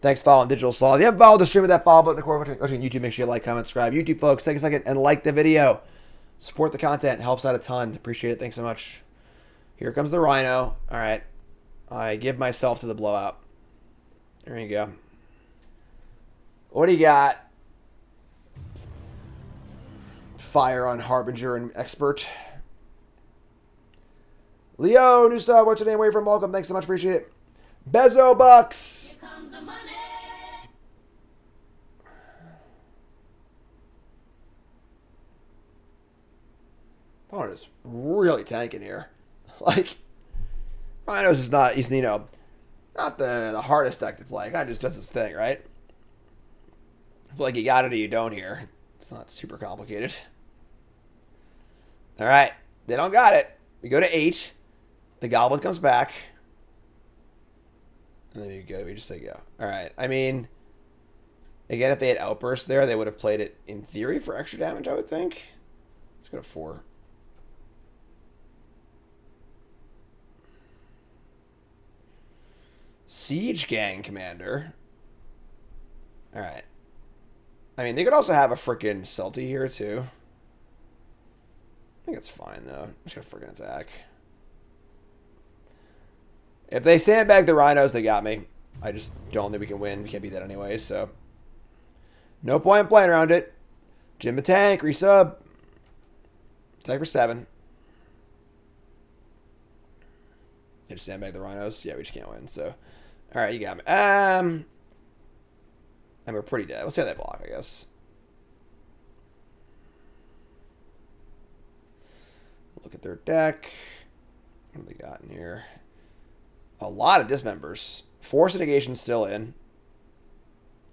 [SPEAKER 1] Thanks for following Digital Slaw. If you haven't followed the stream with that follow button, of course, watching YouTube, make sure you like, comment, subscribe. YouTube, folks, take a second and like the video. Support the content. Helps out a ton. Appreciate it. Thanks so much. Here comes the Rhino. Alright. I give myself to the blowout. There you go. What do you got? Fire on Harbinger and Expert. Leo, new sub, what's your name? Where you from? Welcome. Thanks so much. Appreciate it. Bezo Bucks.
[SPEAKER 5] Here comes the money.
[SPEAKER 1] Opponent is really tanking here. Like, Rhinos is not, he's, you know, not the hardest deck to play. Guy just does his thing, right? I feel like you got it or you don't here. It's not super complicated. All right. They don't got it. We go to 8. The Goblin comes back. And then you go. We just say go. All right. I mean, again, if they had Outburst there, they would have played it in theory for extra damage, I would think. Let's go to 4. Siege Gang Commander. All right. I mean, they could also have a freaking Sulty here, too. I think it's fine, though. I'm just going to freaking attack. If they sandbag the Rhinos, they got me. I just don't think we can win. We can't beat that anyway, so. No point in playing around it. Jim the Tank, resub. Attack for 7. Yeah, just sandbag the Rhinos. Yeah, we just can't win, so. Alright, you got me. And we're pretty dead. Let's see how they block, I guess. Look at their deck. What do they got in here? A lot of dismembers. Force Negation still in.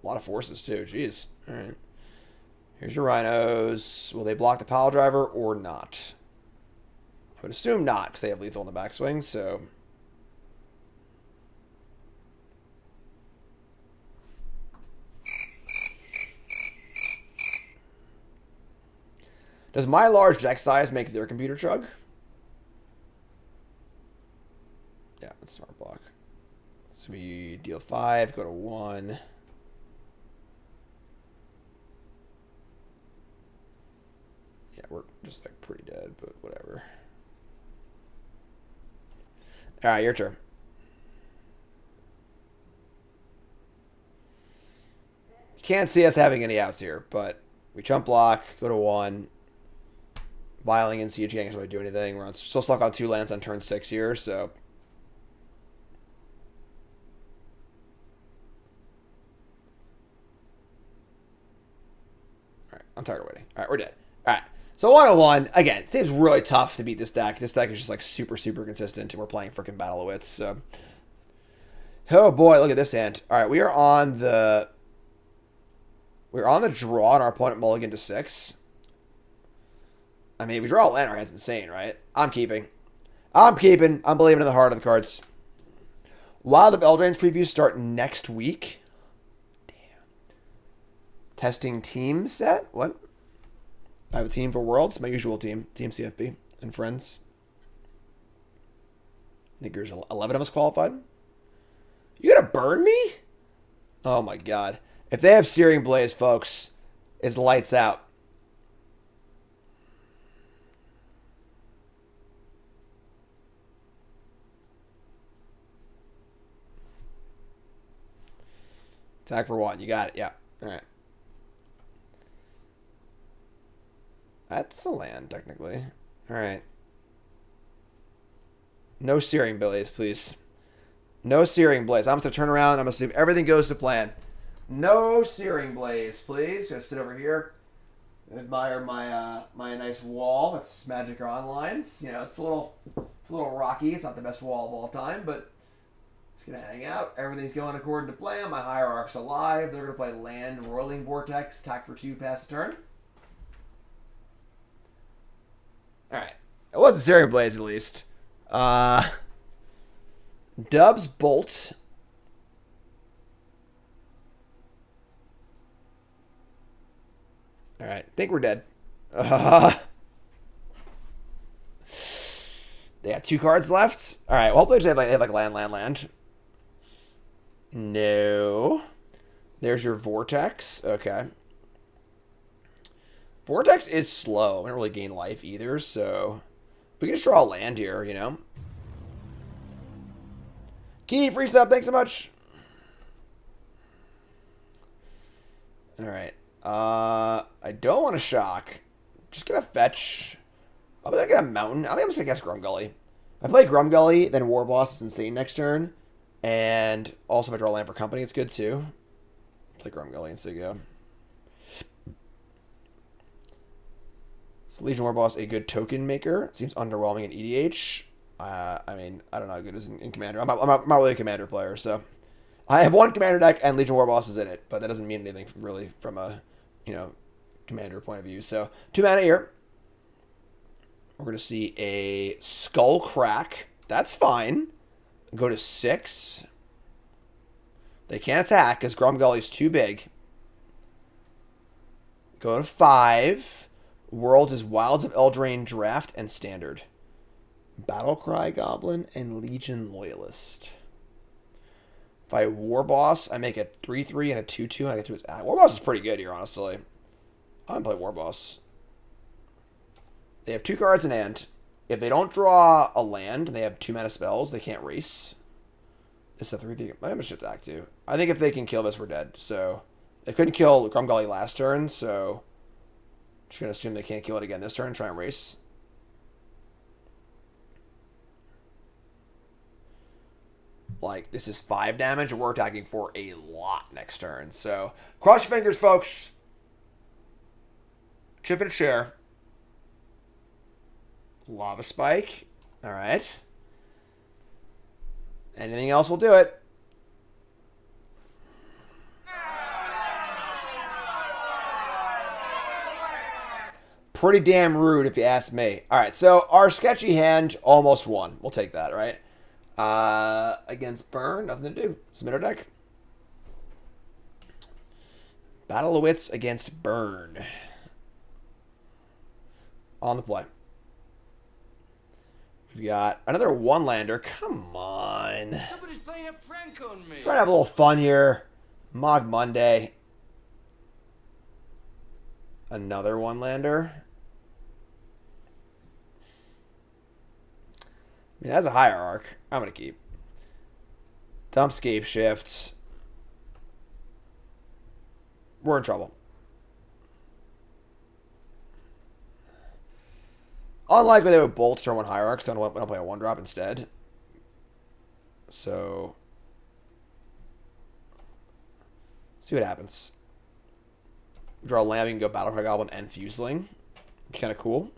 [SPEAKER 1] A lot of forces, too. Jeez. Alright. Here's your Rhinos. Will they block the Pile Driver or not? I would assume not, because they have lethal in the backswing, so. Does my large deck size make their computer chug? Yeah, that's smart block. So we deal 5, go to 1. Yeah, we're just like pretty dead, but whatever. Alright, your turn. Can't see us having any outs here, but we chump block, go to 1. Viling and Siege Gang doesn't really do anything. We're still stuck on 2 lands on turn 6 here, so. Alright, I'm tired of waiting. Alright, we're dead. Alright, so 101. Again, it seems really tough to beat this deck. This deck is just like super, super consistent, and we're playing freaking Battle of Wits, so. Oh boy, look at this hand. Alright, we are on the. We're on the draw, and our opponent mulligan to 6. I mean, we draw a land, our hand's insane, right? I'm keeping. I'm keeping. I'm believing in the heart of the cards. While the Eldraine previews start next week. Damn. Testing team set? What? I have a team for Worlds. My usual team. Team CFB and friends. I think there's 11 of us qualified. You gonna burn me? Oh my god. If they have Searing Blaze, folks, it's lights out. Attack for 1. You got it. Yeah. All right. That's a land, technically. All right. No Searing Blaze, please. No Searing Blaze. I'm just going to turn around. I'm going to assume everything goes to plan. No Searing Blaze, please. Just sit over here. Admire my my nice wall. It's Magic Online. You know, it's a little rocky. It's not the best wall of all time, but it's gonna hang out. Everything's going according to plan. My Hierarch's alive. They're gonna play land, Roiling Vortex, attack for 2, pass the turn. All right, it wasn't Searing Blaze at least. Dubs Bolt. All right, I think we're dead. They got 2 cards left. All right, well, hopefully they have like land. No. There's your Vortex. Okay. Vortex is slow. I don't really gain life either, so we can just draw a land here, you know. Key, free sub, thanks so much. All right. I don't want to shock. Just gonna fetch. I'm gonna get a mountain. I'm just gonna guess Grumgully. I play Grumgully, then Warboss is insane next turn. And also if I draw land for company, it's good too. Play Grumgully and MTGO. Is Legion Warboss a good token maker? Seems underwhelming in EDH. I mean, I don't know how good it is in Commander. I'm not really a Commander player, so. I have 1 Commander deck and Legion Warboss is in it, but that doesn't mean anything really from a, you know, Commander point of view. So 2 mana here. We're going to see a Skull Crack. That's fine. Go to 6. They can't attack because Grumgully's too big. Go to 5. World is Wilds of Eldraine Draft and Standard. Battlecry Goblin and Legion Loyalist. If I Warboss, I make a 3/3 and a 2/2, and I get to his Warboss is pretty good here, honestly. I'm gonna play Warboss. They have 2 cards in hand. If they don't draw a land, they have 2 mana spells. They can't race. It's a 3/3. I'm gonna shift attack too. I think if they can kill this, we're dead. So they couldn't kill Grumgully last turn, so I'm just gonna assume they can't kill it again this turn. Try and race. Like, this is 5 damage, and we're attacking for a lot next turn. So, cross your fingers, folks. Chip and a share. Lava Spike. All right. Anything else will do it. Pretty damn rude, if you ask me. All right, so our sketchy hand almost won. We'll take that, right? Against Burn, nothing to do. Submit our deck. Battle of Wits against Burn. On the play. We've got another 1-lander. Come on.
[SPEAKER 3] Somebody's playing a prank on me.
[SPEAKER 1] Trying to have a little fun here. Mogg Monday. Another 1-lander. I mean, as a Hierarch, I'm going to keep. Dump Scape Shift. We're in trouble. Unlikely they would bolt turn 1 Hierarch, so I'm going to play a 1-drop instead. So, see what happens. Draw a land, we can go Battlecry Goblin and Fuseling. Kind of cool.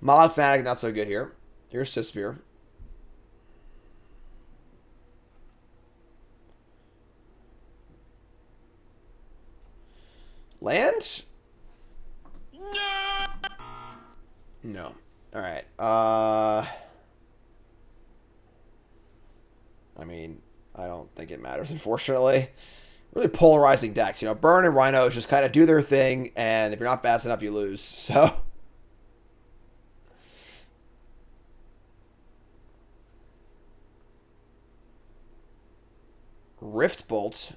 [SPEAKER 1] Mogg Fanatic, not so good here. Here's Sisphere. Land? No. All right. I mean, I don't think it matters, unfortunately. Really polarizing decks. You know, Burn and Rhinos just kind of do their thing, and if you're not fast enough, you lose. So... Rift Bolt.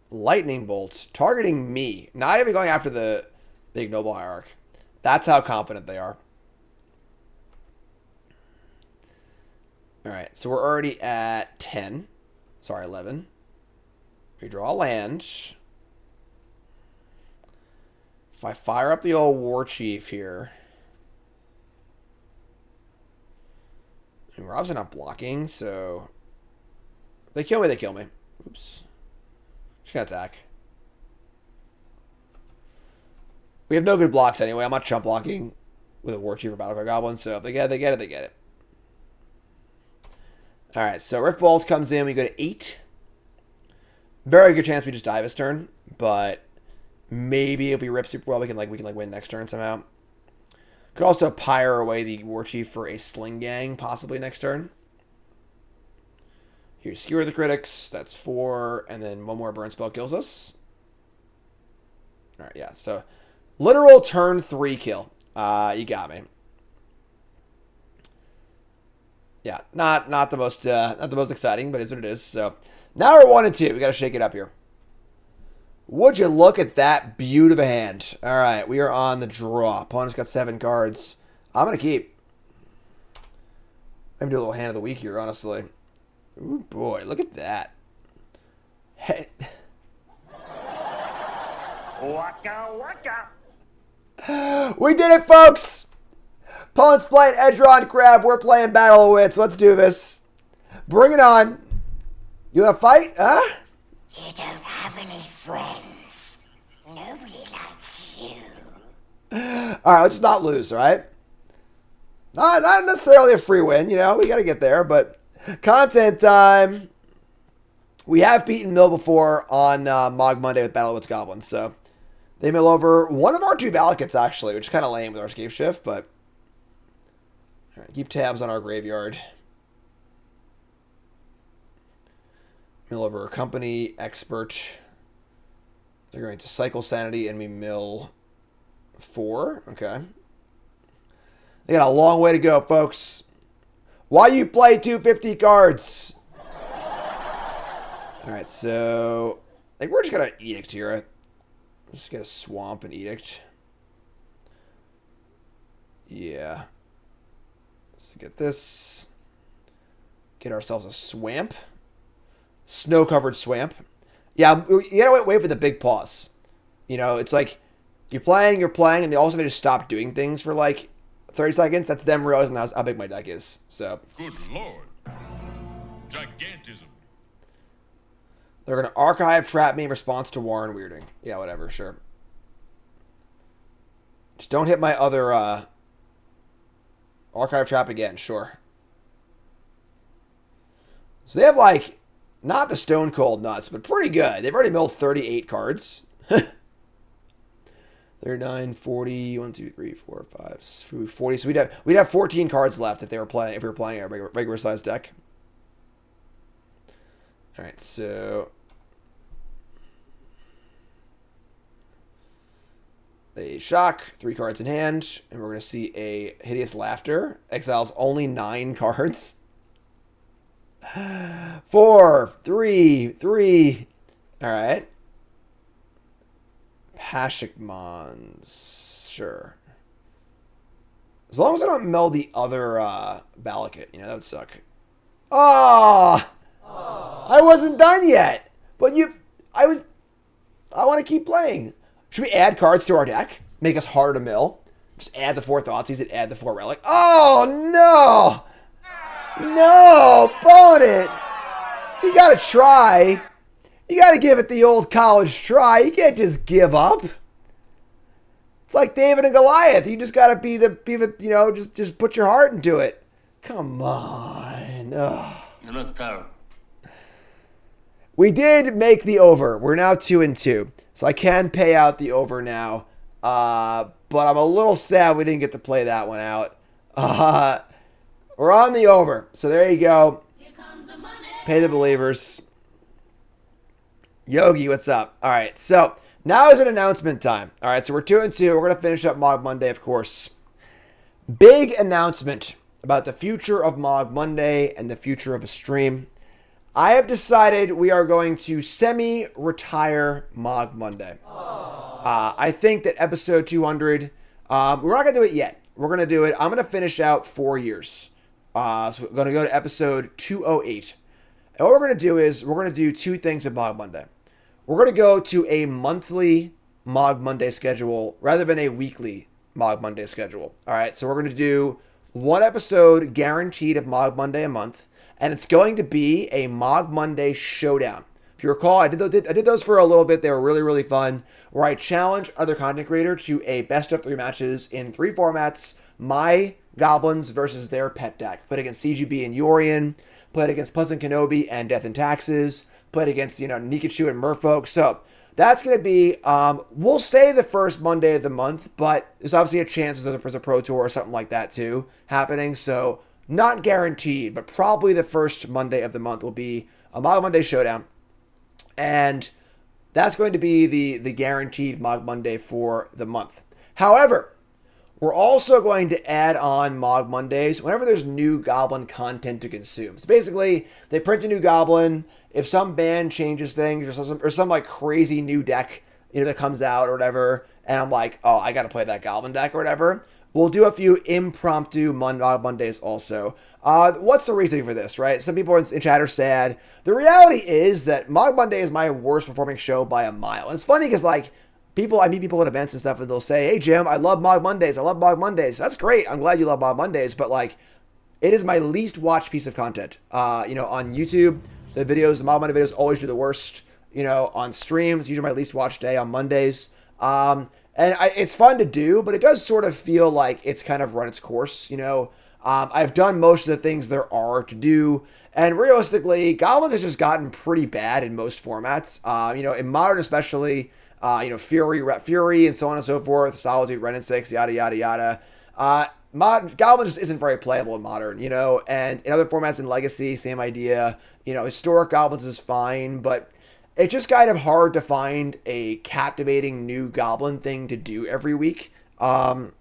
[SPEAKER 1] Lightning Bolt. Targeting me. Not even going after the Ignoble Hierarch. That's how confident they are. All right, so we're already at 10. Sorry, 11. We draw a land. If I fire up the old War Chief here, and we're obviously not blocking, so if they kill me, they kill me. Oops. Just gonna attack. We have no good blocks anyway. I'm not chump blocking with a War Chief or Battlecry Goblin, so if they get it, they get it, they get it. Alright, so Rift Bolt comes in, we go to 8. Very good chance we just die this turn, but maybe if we rip super well, we can win next turn somehow. Could also pyre away the War Chief for a Sling Gang, possibly next turn. Here, Skewer the Critics, that's 4, and then one more burn spell kills us. Alright, yeah, so literal turn 3 kill. You got me. Yeah, not the most exciting, but it's what it is. So now we're 1 and 2. We got to shake it up here. Would you look at that beaut of a hand? All right, we are on the draw. Opponent's got 7 cards. I'm gonna keep. I'm gonna do a little hand of the week here, honestly. Ooh boy, look at that. Hey.
[SPEAKER 6] Waka waka.
[SPEAKER 1] We did it, folks! Opponent's playing Edron Crab. We're playing Battle of Wits. Let's do this. Bring it on. You want to fight? Huh?
[SPEAKER 7] You don't have any friends. Nobody likes you.
[SPEAKER 1] Alright, let's just not lose, alright? Not necessarily a free win, you know. We got to get there, but content time. We have beaten Mill before on Mogg Monday with Battle of Wits Goblins, so they mill over one of our 2 Valakuts, actually, which is kind of lame with our Escape Shift, but all right, keep tabs on our graveyard. Mill over a Company Expert. They're going to Cycle Sanity and we mill 4. Okay. They got a long way to go, folks. Why you play 250 cards? All right, so I think we're just going to Edict here. Just get a Swamp and Edict. Yeah. Let's get this. Get ourselves a Swamp. Snow-covered Swamp. Yeah, you gotta wait for the big pause. You know, it's like you're playing, and they also just stop doing things for like 30 seconds. That's them realizing how big my deck is. So.
[SPEAKER 6] Good lord. Gigantism.
[SPEAKER 1] They're going to Archive Trap me in response to Warren Weirding. Yeah, whatever, sure. Just don't hit my other Archive Trap again, sure. So they have, like, not the Stone Cold Nuts, but pretty good. They've already milled 38 cards. 39, 40, 1, 2, 3, 4, 5, 40. So we'd have 14 cards left if we were playing a regular sized deck. All right, so a shock, 3 cards in hand, and we're going to see a Hideous Laughter. Exiles only 9 cards. 4, 3, 3. All right. Pashalik Mons, sure. As long as I don't meld the other Valakut, you know, that would suck. Oh! I wasn't done yet. But I want to keep playing. Should we add cards to our deck? Make us harder to mill? Just add the 4 Thoughtseize and add the 4 Relic. Oh, no! No, opponent! You gotta try. You gotta give it the old college try. You can't just give up. It's like David and Goliath. You just gotta be the you know, just put your heart into it. Come on. Ugh.
[SPEAKER 3] You look terrible.
[SPEAKER 1] We did make the over. We're now 2 and 2. So I can pay out the over now. But I'm a little sad we didn't get to play that one out. We're on the over. So there you go.
[SPEAKER 5] Here comes the money.
[SPEAKER 1] Pay the believers. Yogi, what's up? All right, so now is an announcement time. All right, so we're 2 and 2. We're going to finish up Mogg Monday, of course. Big announcement about the future of Mogg Monday and the future of a stream. I have decided we are going to semi-retire Mogg Monday. I think that episode 200, we're not going to do it yet. We're going to do it. I'm going to finish out 4 years So we're going to go to episode 208. And what we're going to do is we're going to do two things at Mogg Monday. We're going to go to a monthly Mogg Monday schedule rather than a weekly Mogg Monday schedule. All right, so we're going to do one episode guaranteed of Mogg Monday a month, and it's going to be a Mogg Monday showdown. If you recall, I did those for a little bit. They were really, really fun, where I challenge other content creators to a best of 3 matches in 3 formats: my Goblins versus their pet deck. Played against CGB and Yorion, played against Pleasant Kenobi and Death and Taxes, played against, Nikachu and Merfolk. So that's going to be, we'll say the first Monday of the month, but there's obviously a chance there's a Pro Tour or something like that too happening. So not guaranteed, but probably the first Monday of the month will be a Mogg Monday showdown. And that's going to be the guaranteed Mogg Monday for the month. However, we're also going to add on Mogg Mondays whenever there's new Goblin content to consume. So basically, they print a new Goblin. If some band changes things or some like crazy new deck, that comes out or whatever, and I'm like, oh, I got to play that Goblin deck or whatever, we'll do a few impromptu Mogg Mondays also. What's the reasoning for this, right? Some people in chat are sad. The reality is that Mogg Monday is my worst performing show by a mile. And it's funny because I meet people at events and stuff, and they'll say, hey, Jim, I love Mogg Mondays. I love Mogg Mondays. That's great. I'm glad you love Mogg Mondays. But, it is my least watched piece of content. On YouTube, the Mogg Monday videos always do the worst. On streams, usually my least watched day on Mondays. It's fun to do, but it does sort of feel like it's kind of run its course. I've done most of the things there are to do. And realistically, Goblins has just gotten pretty bad in most formats. In Modern especially, Fury and so on and so forth, Solitude, Ren and 6, yada, yada, yada. Goblin just isn't very playable in Modern, and in other formats in Legacy, same idea. Historic Goblins is fine, but it's just kind of hard to find a captivating new Goblin thing to do every week. And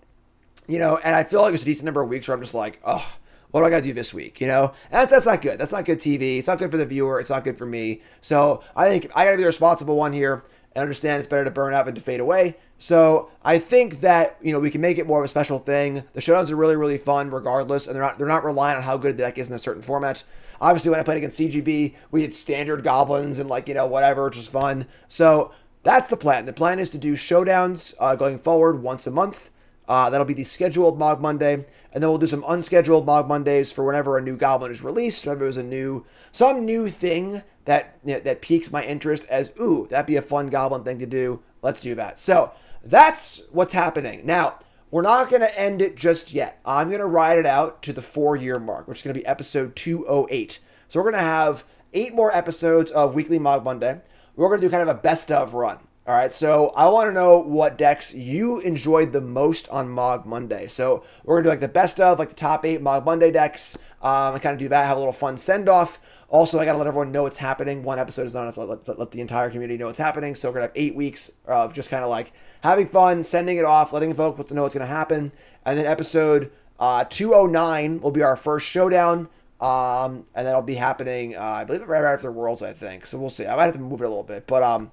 [SPEAKER 1] I feel like it's a decent number of weeks where I'm just like, oh, what do I got to do this week? And that's not good. That's not good TV. It's not good for the viewer. It's not good for me. So I think I got to be the responsible one here and understand it's better to burn out than to fade away. So I think that, we can make it more of a special thing. The showdowns are really, really fun regardless, and they're not reliant on how good the deck is in a certain format. Obviously, when I played against CGB, we had standard Goblins and whatever, which was fun. So that's the plan. The plan is to do showdowns going forward once a month. That'll be the scheduled Mogg Monday, and then we'll do some unscheduled Mogg Mondays for whenever a new Goblin is released. Whenever there's some new thing that piques my interest as, ooh, that'd be a fun Goblin thing to do. Let's do that. So that's what's happening. Now, we're not going to end it just yet. I'm going to ride it out to the 4-year mark, which is going to be episode 208. So we're going to have 8 more episodes of weekly Mogg Monday. We're going to do kind of a best of run. All right, so I want to know what decks you enjoyed the most on Mogg Monday. So we're going to do the best of, the top 8 Mogg Monday decks, and kind of do that, have a little fun send-off. Also, I got to let everyone know what's happening. One episode is not enough to let the entire community know what's happening. So we're going to have 8 weeks of just kind of having fun, sending it off, letting folks know what's going to happen. And then episode 209 will be our first showdown. And that'll be happening, I believe, right after Worlds, I think. So we'll see. I might have to move it a little bit, but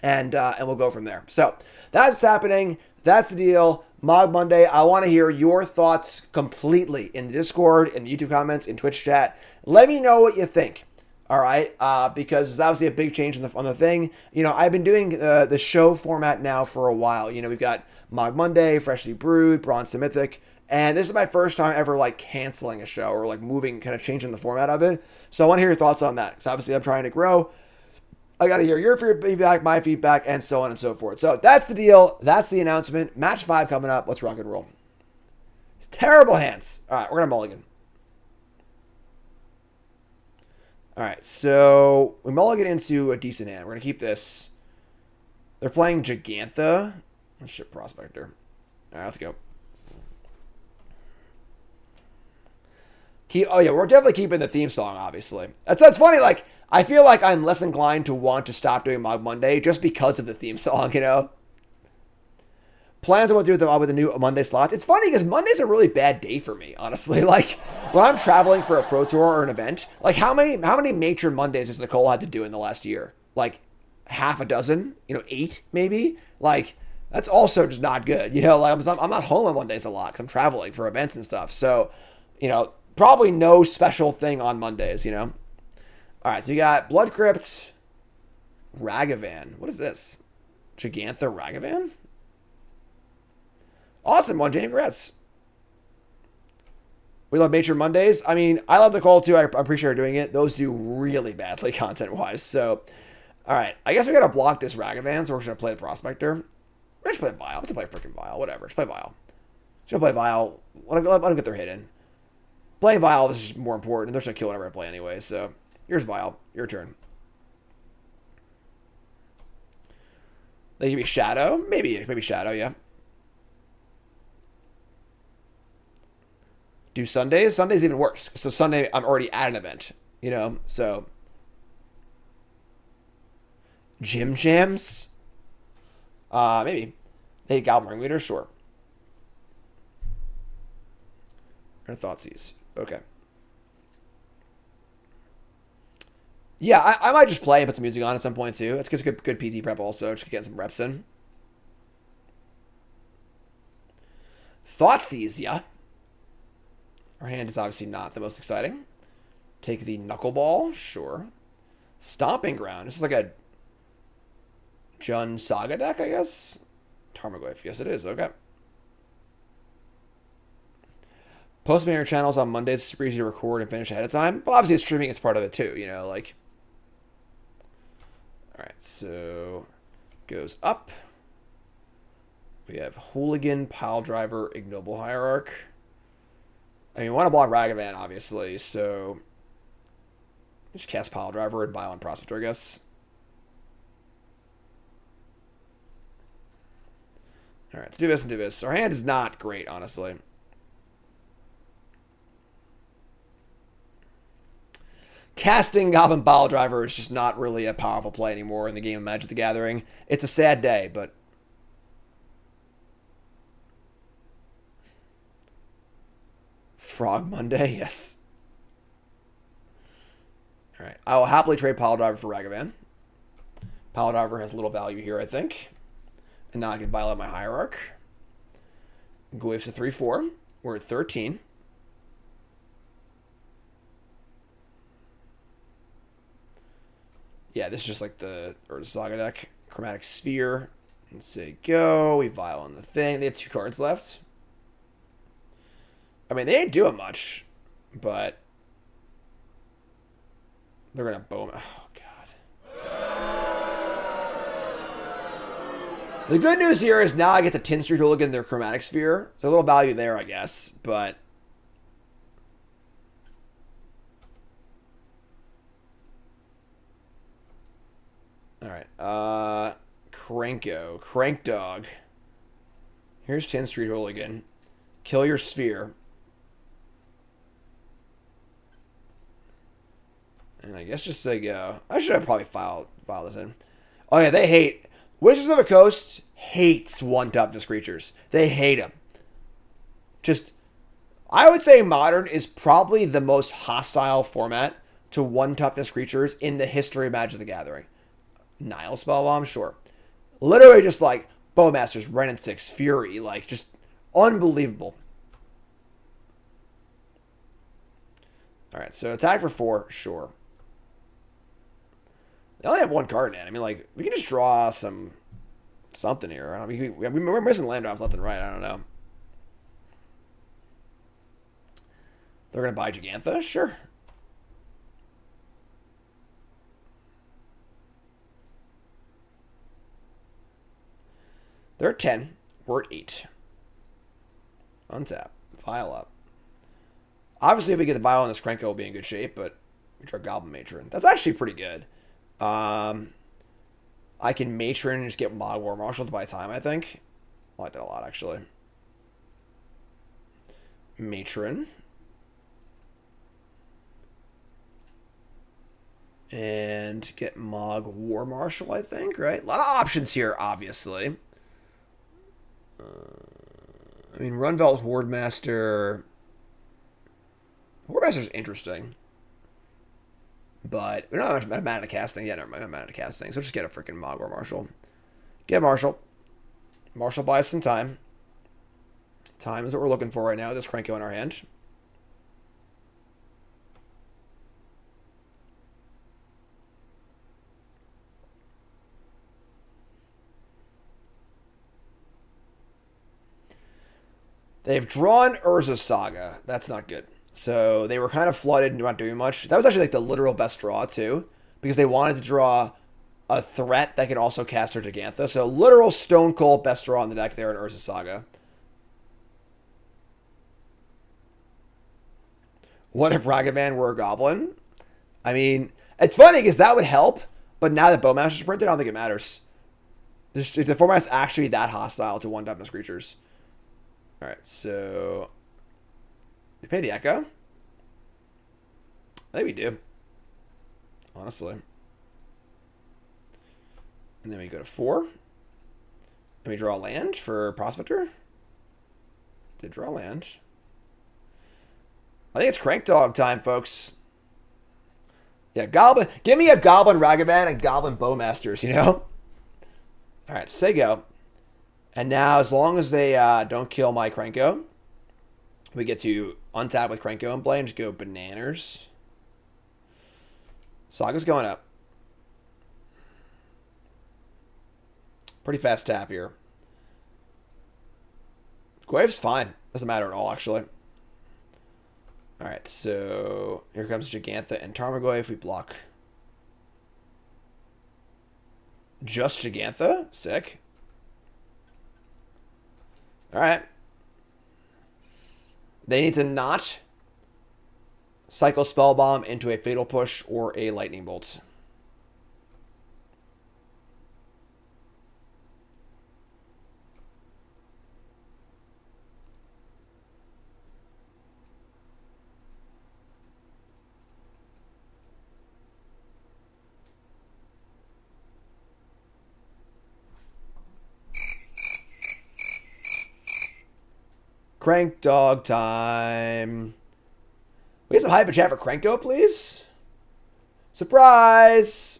[SPEAKER 1] and we'll go from there. So that's what's happening. That's the deal. Mogg Monday. I want to hear your thoughts completely in the Discord, in the YouTube comments, in Twitch chat. Let me know what you think. All right, because there's obviously a big change on the thing. I've been doing the show format now for a while. We've got Mogg Monday, Freshly Brewed, Bronze to Mythic, and this is my first time ever canceling a show or moving, kind of changing the format of it. So I want to hear your thoughts on that, because obviously I'm trying to grow. I got to hear your feedback, my feedback, and so on and so forth. So that's the deal. That's the announcement. Match 5 coming up. Let's rock and roll. It's terrible hands. All right, we're going to mulligan. All right, so we mulligan into a decent hand. We're going to keep this. They're playing Gigantha. Let's ship Prospector. All right, let's go. Oh, yeah, we're definitely keeping the theme song, obviously. That's funny, I feel like I'm less inclined to want to stop doing Mogg Monday just because of the theme song, Plans on what to do with the new Monday slots. It's funny because Monday's a really bad day for me, honestly. When I'm traveling for a Pro Tour or an event, how many major Mondays has Nicole had to do in the last year? Half a dozen? 8 maybe? That's also just not good. I'm not home on Mondays a lot because I'm traveling for events and stuff. So, probably no special thing on Mondays, you know? All right, so you got Blood Crypt, Ragavan. What is this? Gigantha Ragavan? Awesome one, James. Congrats. We love Nature Mondays. I mean, I love the call too. I appreciate her doing it. Those do really badly content-wise. So, all right. I guess we got to block this Ragavan, so we're going to play the Prospector. We're just play Vial. Let's play freaking Vial. Whatever. Just play Vial. Just play Vial. Let them get their hit in. Playing Vial is just more important. They're just going to kill whatever I play anyway. So, here's Vial. Your turn. They give me Shadow. Maybe Shadow, yeah. Do Sundays? Sunday's even worse. So Sunday, I'm already at an event, you know? So, Gym Jams? Maybe. Hey, Goblin Ringleader? Sure. Or Thoughtseize. Okay. Yeah, I might just play and put some music on at some point, too. It's good PT prep also, just to get some reps in. Thoughtseize, yeah. Our hand is obviously not the most exciting. Take the Knuckleball, sure. Stomping Ground. This is like a Jun Saga deck, I guess. Tarmogoyf, yes it is, okay. Post me on your channels on Mondays. It's super easy to record and finish ahead of time. But obviously, streaming is part of it too, you know, like. Alright, so goes up. We have Hooligan, Piledriver, Ignoble Hierarch. I mean, we want to block Ragavan, obviously, so just cast Piledriver and Violent Prospector, I guess. Alright, let's do this and do this. Our hand is not great, honestly. Casting Goblin Piledriver is just not really a powerful play anymore in the game of Magic the Gathering. It's a sad day, but... Frog Monday, yes. Alright, I will happily trade Piledriver for Ragavan. Piledriver has little value here, I think. And now I can violate my Hierarch. Goyf's a 3-4. We're at 13. Yeah, this is just like the Saga deck. Chromatic Sphere. And say go. We vial on the thing. They have 2 cards left. I mean, they ain't doing much, but they're going to boom. Oh, God. The good news here is now I get the Tin Street Hooligan, their Chromatic Sphere. So a little value there, I guess, but... Alright, Crank Dog. Here's Tin Street Hooligan. Kill your Sphere. And I guess just say go. I should have probably filed this in. Oh yeah, they hate... Wizards of the Coast hates one-toughness creatures. They hate them. Just... I would say Modern is probably the most hostile format to one-toughness creatures in the history of Magic the Gathering. Nile Spellbomb, sure. Literally just like Bowmasters, Ren and 6, Fury. Like, just unbelievable. Alright, so attack for 4, sure. They only have 1 card in. I mean, like, we can just draw something here. I mean, we're missing land drops left and right. I don't know. They're going to buy Gigantha? Sure. They're at 10. We're at 8. Untap. Vial up. Obviously, if we get the Vial on this Krenko, we'll be in good shape, but we draw Goblin Matron. That's actually pretty good. I can Matron and just get Mogg War Marshal to buy time, I think. I like that a lot, actually. Matron. And get Mogg War Marshal, I think, right? A lot of options here, obviously. I mean, Runvelt Hordemaster. Hordemaster's interesting. But we don't have much mana to cast things. Yeah, never mind. We don't have mana to cast things. So just get a freaking Mogg War Marshal. Get Marshal. Marshal buys some time. Time is what we're looking for right now. This Krenko in our hand. They've drawn Urza Saga. That's not good. So they were kind of flooded and not doing much. That was actually like the literal best draw too, because they wanted to draw a threat that could also cast their Gigantha. So literal stone cold best draw in the deck there in Urza Saga. What if Ragavan were a goblin? I mean, it's funny because that would help, but now that Bowmaster's printed, I don't think it matters. The format's actually that hostile to one-toughness creatures. Alright, so... we pay the Echo? I think we do. Honestly. And then we go to 4. And we draw a land for Prospector. Did draw land. I think it's Crank Dog time, folks. Yeah, Goblin. Give me a Goblin Ragavan and Goblin Bowmasters, you know? Alright, say go. And now, as long as they don't kill my Krenko, we get to untap with Krenko in play and just go bananas. Saga's going up. Pretty fast tap here. Guave's fine. Doesn't matter at all, actually. Alright, so here comes Gigantha and Tarmogoyf. We block. Just Gigantha? Sick. Alright. They need to not cycle Spellbomb into a Fatal Push or a Lightning Bolt. Crank Dog time. We get some hype in chat for Krenko, please. Surprise!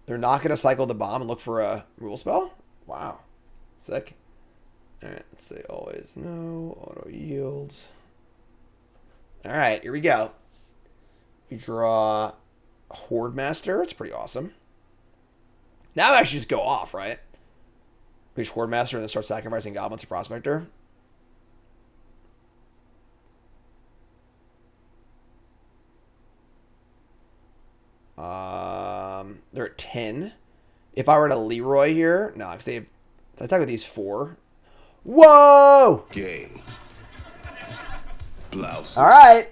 [SPEAKER 1] They're not going to cycle the bomb and look for a rule spell? Wow. Sick. Alright, let's say always no. Auto yields. Alright, here we go. We draw Horde Master. It's pretty awesome. Now I actually just go off, right? Reach Horde Master and then start sacrificing goblins to Prospector. They're at 10. If I were to Leroy here, no, because they have. I talk with these 4. Whoa!
[SPEAKER 10] Game. Blouse.
[SPEAKER 1] All right,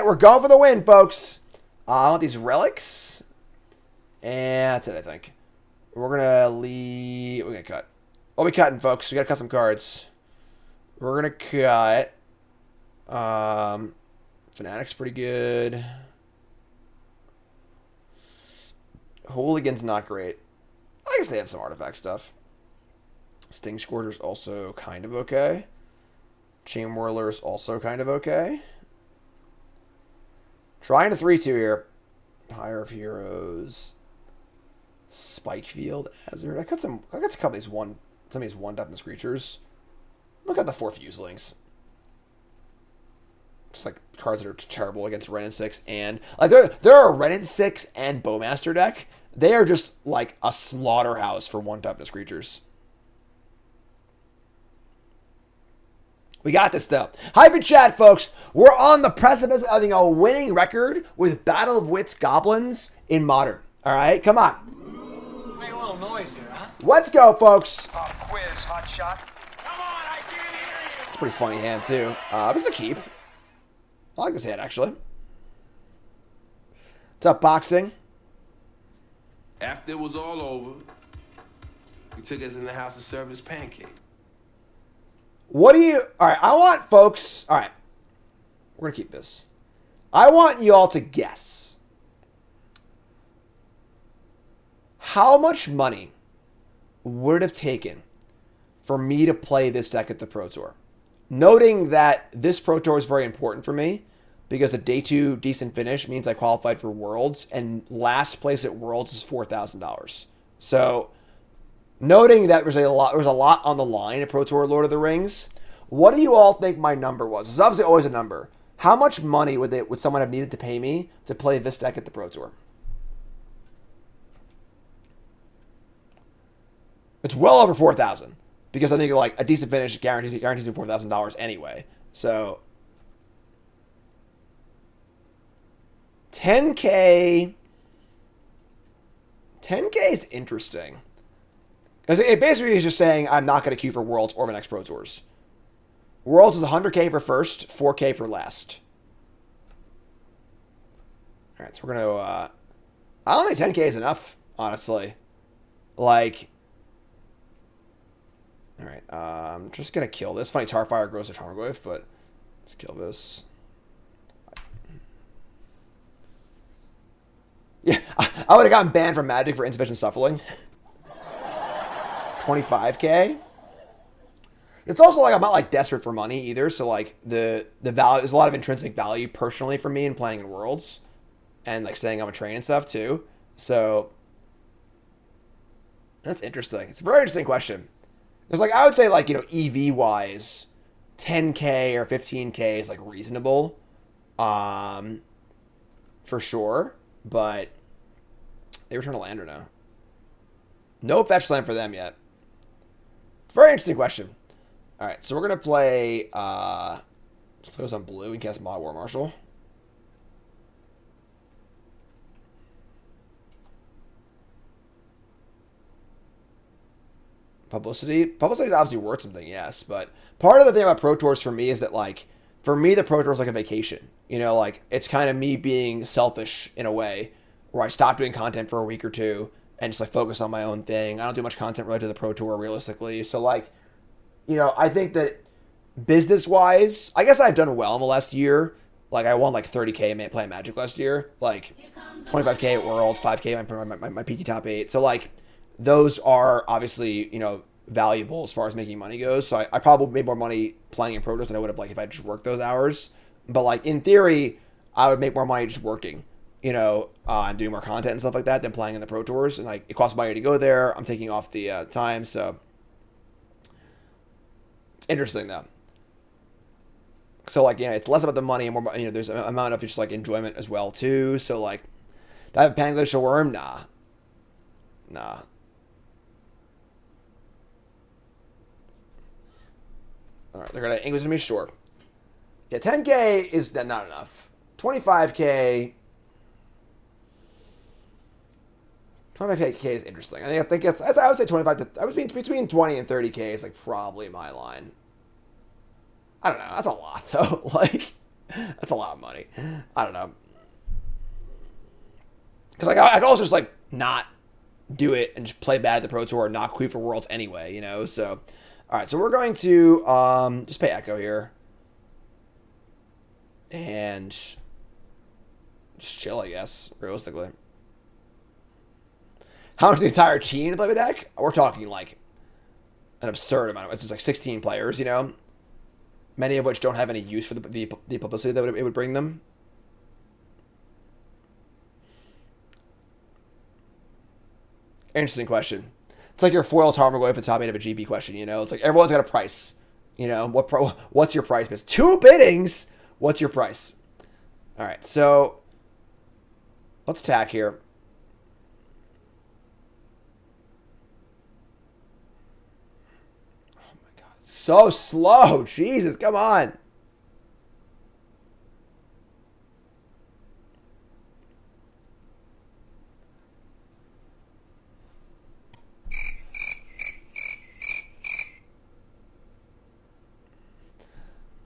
[SPEAKER 1] we're going for the win, folks. I want these relics, and that's it. I think we're gonna leave. We're gonna cut. Oh, we cutting, folks. We gotta cut some cards. We're gonna cut. Fanatic's pretty good. Hooligan's not great. I guess they have some artifact stuff. Sting Scourger's also kind of okay. Chain Whirler's also kind of okay. Trying to 3-2 here. Hire of Heroes. Spikefield Hazard. I got a couple of these some of these one-toughness creatures. Look at the 4 Fuselings. Just like cards that are terrible against Ren and 6 and like there are a Ren and 6 and Bowmaster deck. They are just like a slaughterhouse for one-toughness creatures. We got this though. Hype in chat, folks. We're on the precipice of having a winning record with Battle of Wits Goblins in Modern. All right, come on.
[SPEAKER 3] Make a little noise here, huh?
[SPEAKER 1] Let's go, folks.
[SPEAKER 3] Pop quiz, hot shot. Come on, I can't hear you.
[SPEAKER 1] It's a pretty funny hand too. This is a keep. I like this hand actually. What's up, boxing?
[SPEAKER 10] After it was all over, he took us in the house and served us pancake.
[SPEAKER 1] What do you... All right, I want folks... All right, we're going to keep this. I want you all to guess. How much money would it have taken for me to play this deck at the Pro Tour? Noting that this Pro Tour is very important for me because a day 2 decent finish means I qualified for Worlds, and last place at Worlds is $4,000. So, noting that there was a lot on the line at Pro Tour Lord of the Rings, what do you all think my number was? It's obviously always a number. How much money would someone have needed to pay me to play this deck at the Pro Tour? It's well over 4,000 because I think like a decent finish guarantees me $4,000 anyway. So 10K is interesting. Because it basically is just saying I'm not going to queue for Worlds or my next Pro Tours. Worlds is 100K for first, 4K for last. All right, so we're going to... I don't think 10K is enough, honestly. Like... All right, I'm just going to kill this. Funny, Tarfire grows a Tarmogoyf, but let's kill this. Yeah, I would have gotten banned from Magic for insufficient shuffling. 25K. It's also like I'm not like desperate for money either, so like the value, there's a lot of intrinsic value personally for me in playing in Worlds and like staying on a train and stuff too. So that's interesting. It's a very interesting question. Because like I would say like, you know, EV wise, 10K or 15K is like reasonable, for sure. But they return a lander now. No fetch land for them yet. It's a very interesting question. All right, so we're gonna play. Let's play this on blue and cast Mogg War Marshal. Publicity is obviously worth something, yes. But part of the thing about Pro Tours for me is that like, for me the Pro Tour is like a vacation. You know, like it's kind of me being selfish in a way, where I stop doing content for a week or two and just like focus on my own thing. I don't do much content related to the Pro Tour realistically. So like, you know, I think that business-wise, I guess I've done well in the last year. Like, I won like 30K playing Magic last year. Like, 25K at Worlds, 5K my PT top 8. So, like, those are obviously, you know, valuable as far as making money goes. So, I probably made more money playing in Pro Tours than I would have, like, if I just worked those hours. But, like, in theory, I would make more money just working, you know, and doing more content and stuff like that than playing in the Pro Tours. And, like, it costs money to go there. I'm taking off the time, so... Interesting though. So like, yeah, it's less about the money and more, you know, there's an amount of just like enjoyment as well too. So like, do I have a Panic Glacial Worm? Nah. All right, they're gonna English me, sure. Yeah, 10K is not enough. 25K. 25K is interesting. I think it's, I would say 25 to, I was between 20 and 30K is like probably my line. I don't know. That's a lot though. Like, that's a lot of money. I don't know. Because like, I could also just like not do it and just play bad at the Pro Tour and not queue for Worlds anyway, you know? So, all right. So we're going to just pay Echo here. And just chill, I guess, realistically. How much the entire team to play the deck? We're talking like an absurd amount. It's just like 16 players, you know, many of which don't have any use for the publicity that it would bring them. Interesting question. It's like your foil Tarmogoyf at the top 8 of a GP question, you know. It's like everyone's got a price, you know. What's your price? It's 2 biddings. What's your price? All right, so let's attack here. So slow. Jesus, come on.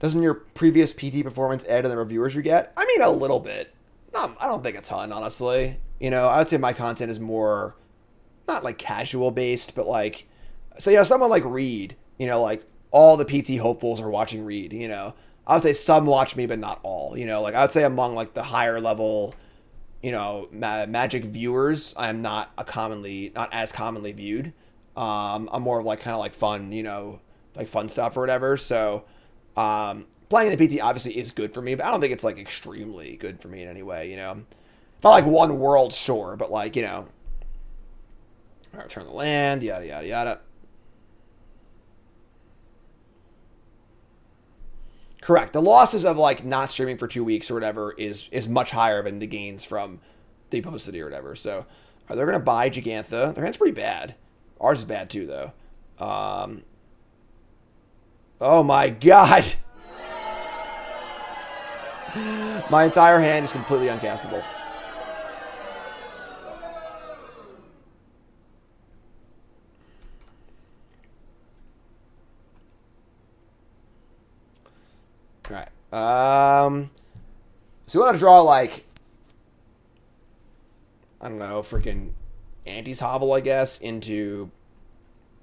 [SPEAKER 1] Doesn't your previous PT performance add to the reviewers you get? I mean, a little bit. No, I don't think a ton, honestly. You know, I would say my content is more, not like casual based, but like, so, you know, someone like Reed, you know, like, all the PT hopefuls are watching Reed, you know. I would say some watch me, but not all, you know. Like, I would say among, like, the higher level, you know, Magic viewers, I'm not as commonly viewed. I'm more of, like, kind of, like, fun, you know, like, fun stuff or whatever. So, playing in the PT obviously is good for me, but I don't think it's, like, extremely good for me in any way, you know. If I, like, won World, sure, but, like, you know. All right, return the land, yada, yada, yada. Correct. The losses of like not streaming for 2 weeks or whatever is much higher than the gains from the publicity or whatever. So they're going to buy Gigantha. Their hand's pretty bad. Ours is bad too, though. Oh my god! My entire hand is completely uncastable. Alright. So you want to draw, like, I don't know, freaking Auntie's Hovel, I guess, into...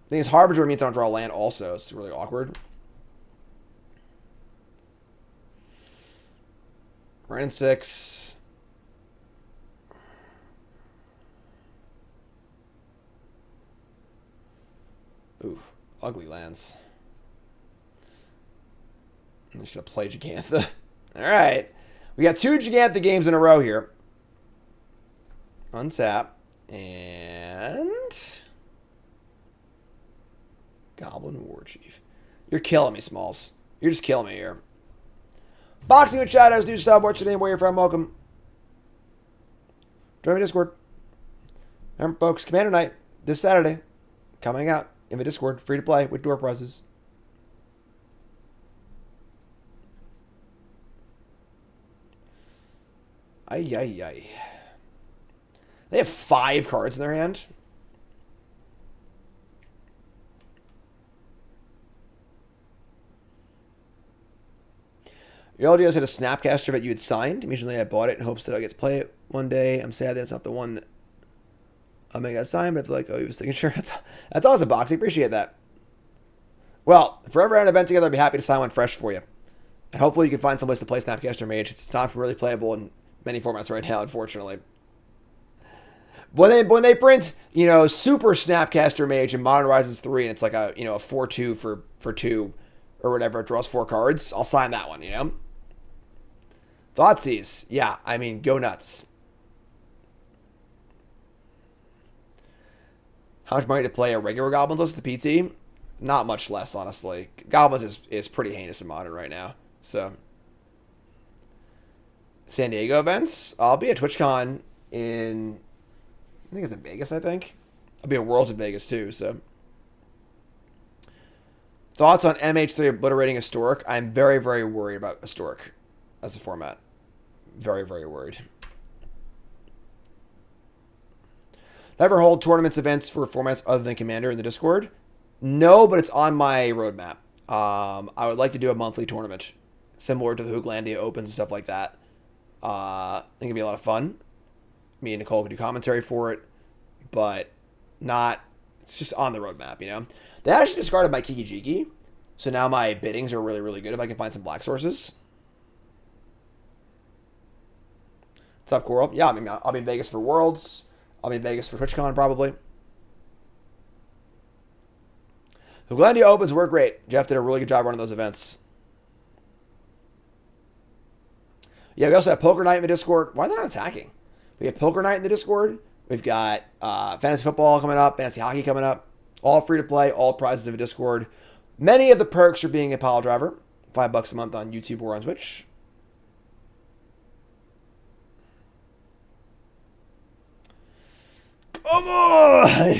[SPEAKER 1] I think it's Harbinger means I don't draw land also. It's really awkward. Right in 6. Ooh, ugly lands. I'm just going to play Gigantha. Alright. We got 2 Gigantha games in a row here. Untap. And... Goblin War Chief. You're killing me, Smalls. You're just killing me here. Boxing with Shadows, new style. What's your name? Where you're from? Welcome. Join my Discord. Remember, folks, Commander Night this Saturday. Coming out in the Discord. Free to play with door prizes. Ay, ay, ay. They have 5 cards in their hand. Your LDOs had a Snapcaster that you had signed. Immediately I bought it in hopes that I get to play it one day. I'm sad that it's not the one that I'll make that sign, but I feel like, oh, he was thinking, sure. That's awesome, Boxy. Appreciate that. Well, if we're ever at an event together, I'd be happy to sign one fresh for you. And hopefully you can find someplace to play Snapcaster Mage. It's not really playable in many formats right now, unfortunately. When they print, you know, Super Snapcaster Mage in Modern Horizons 3, and it's like a, you know, a 4/2 for 2 or whatever, it draws 4 cards, I'll sign that one, you know? Thoughtseize. Yeah, I mean, go nuts. How much money to play a regular Goblins list at the PT? Not much less, honestly. Goblins is pretty heinous in Modern right now, so... San Diego events? I'll be at TwitchCon in... I think it's in Vegas, I think. I'll be at Worlds in Vegas, too, so... Thoughts on MH3 obliterating Historic? I'm very, very worried about Historic as a format. Very, very worried. Ever hold tournaments, events for formats other than Commander in the Discord? No, but it's on my roadmap. I would like to do a monthly tournament, similar to the Hooglandia Opens and stuff like that. I think it'd be a lot of fun. Me and Nicole could do commentary for it, but not... It's just on the roadmap, you know? They actually discarded my Kiki Jiki, so now my biddings are really, really good if I can find some black sources. What's up, Coral? Yeah, I mean, I'll be in Vegas for Worlds. I'll be in Vegas for TwitchCon, probably. The Hooglandia Opens were great. Jeff did a really good job running those events. Yeah, we also have Poker Night in the Discord. Why are they not attacking? We have Poker Night in the Discord. We've got Fantasy Football coming up, Fantasy Hockey coming up. All free to play, all prizes in the Discord. Many of the perks are being a pile driver. $5 a month on YouTube or on Twitch. Come on!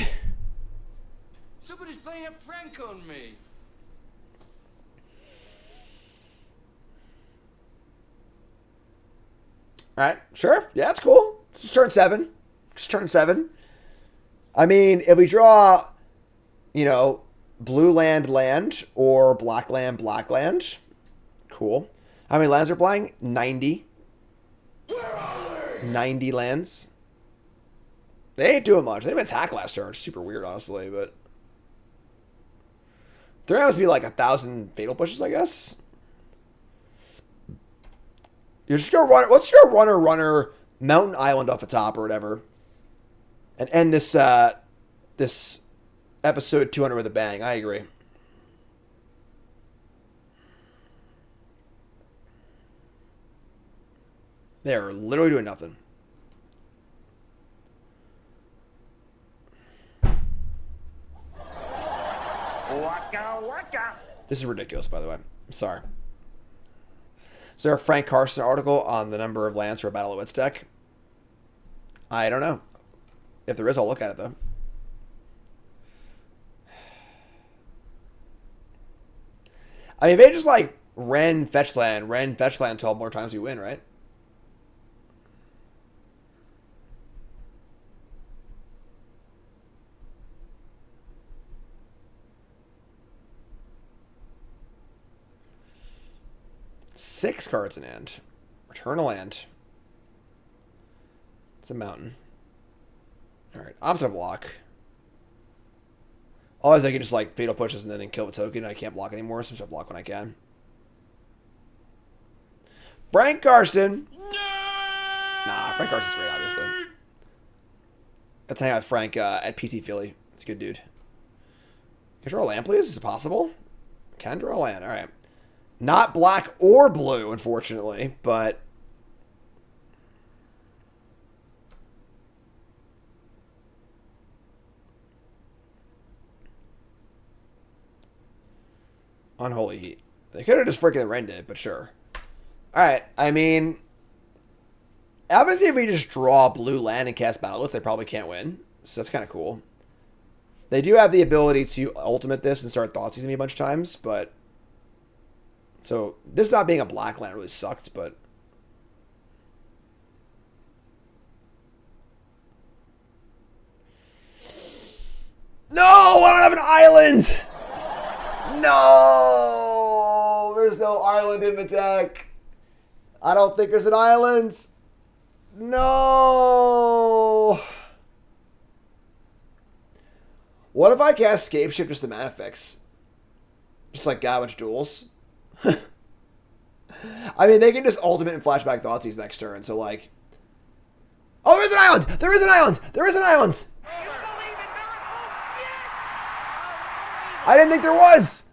[SPEAKER 3] Somebody's playing a prank on me.
[SPEAKER 1] Alright, sure. Yeah, that's cool. It's just turn 7. Just turn 7. I mean, if we draw, you know, blue land, land, or black land, black land, cool. How many lands are playing? 90. 90 lands. They ain't doing much. They didn't attack last turn. It's super weird, honestly, but... There has to be like 1,000 fatal pushes, I guess. You're just gonna run... What's your runner mountain island off the top or whatever? And end this, this episode 200 with a bang. I agree. They're literally doing nothing.
[SPEAKER 3] Waka waka.
[SPEAKER 1] This is ridiculous, by the way. I'm sorry. Is there a Frank Carson article on the number of lands for a Battle of Wits deck? I don't know. If there is, I'll look at it, though. I mean, they just like Ren fetch land 12 more times, you win, right? Six cards in hand. Return a land. It's a mountain. Alright, opposite block. Otherwise, I can just like fatal pushes and then kill the token. I can't block anymore, so I'm just block when I can. Frank Karsten. Nah, Frank Karsten's great, obviously. Let's hang out with Frank at PT Philly. It's a good dude. Can I draw a land, please? Is it possible? Can draw a land. Alright. Not black or blue, unfortunately, but... Unholy Heat. They could have just freaking rented it, but sure. Alright, I mean... Obviously, if we just draw blue land and cast Battle Wits, they probably can't win. So that's kind of cool. They do have the ability to ultimate this and start Thoughtseizing me a bunch of times, but... So, this not being a black land really sucked, but... No! I don't have an island! No! There's no island in the deck. I don't think there's an island. No! What if I cast Scapeship just to mana fix? Just like Garbage Duels? I mean, they can just ultimate and flashback Thoughtseize next turn, so like... Oh, there's an island! There is an island! There is an island! I didn't think there was!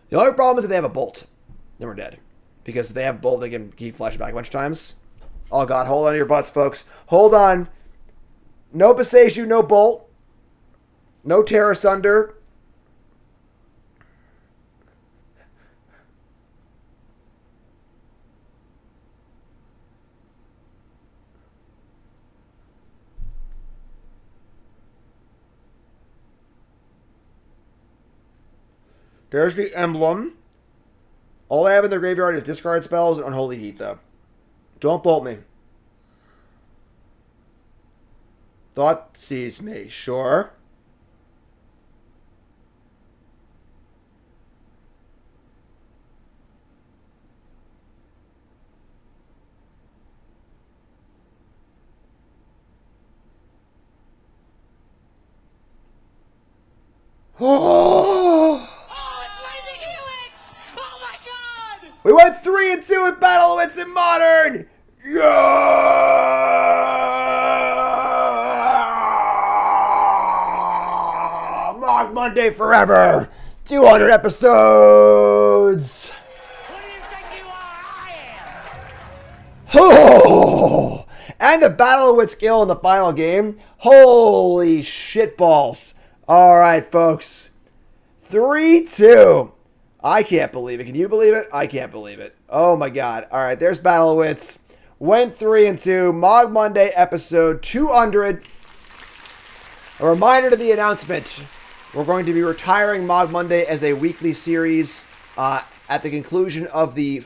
[SPEAKER 1] The only problem is if they have a bolt, then we're dead. Because if they have a bolt, they can keep flashing back a bunch of times. Oh god, hold on to your butts, folks. Hold on. No Beseju, no bolt. No Terra Sunder. There's the emblem. All I have in the graveyard is discard spells and Unholy Heat, though. Don't bolt me. Thoughtseize me, sure. Oh! We went 3-2 in Battle of Wits in Modern! Yeah! Mogg Monday forever! 200 episodes!
[SPEAKER 3] Who do you think you are? I am!
[SPEAKER 1] Oh! And the Battle of Wits Guild in the final game. Holy shitballs. Alright, folks. 3-2. I can't believe it. Can you believe it? I can't believe it. Oh my god. All right, there's Battle of Wits. Went 3-2. Mogg Monday episode 200. A reminder to the announcement. We're going to be retiring Mogg Monday as a weekly series at the conclusion of the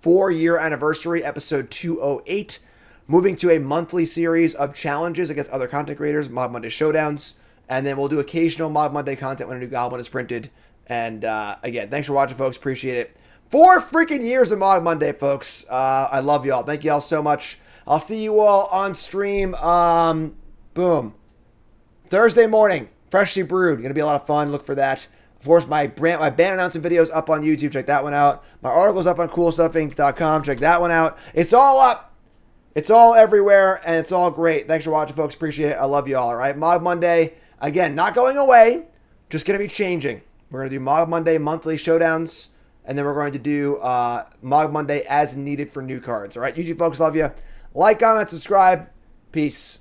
[SPEAKER 1] 4-year anniversary, episode 208. Moving to a monthly series of challenges against other content creators, Mogg Monday Showdowns. And then we'll do occasional Mogg Monday content when a new Goblin is printed. And again, thanks for watching, folks. Appreciate it. 4 freaking years of Mogg Monday, folks. I love y'all. Thank y'all so much. I'll see you all on stream. Boom. Thursday morning. Freshly brewed. Gonna be a lot of fun. Look for that. Of course, my band announcement videos up on YouTube. Check that one out. My article's up on coolstuffinc.com. Check that one out. It's all up. It's all everywhere, and it's all great. Thanks for watching, folks. Appreciate it. I love you all. All right. Mogg Monday. Again, not going away. Just gonna be changing. We're going to do Mogg Monday monthly showdowns, and then we're going to do Mogg Monday as needed for new cards. All right, YouTube folks, love you. Like, comment, subscribe. Peace.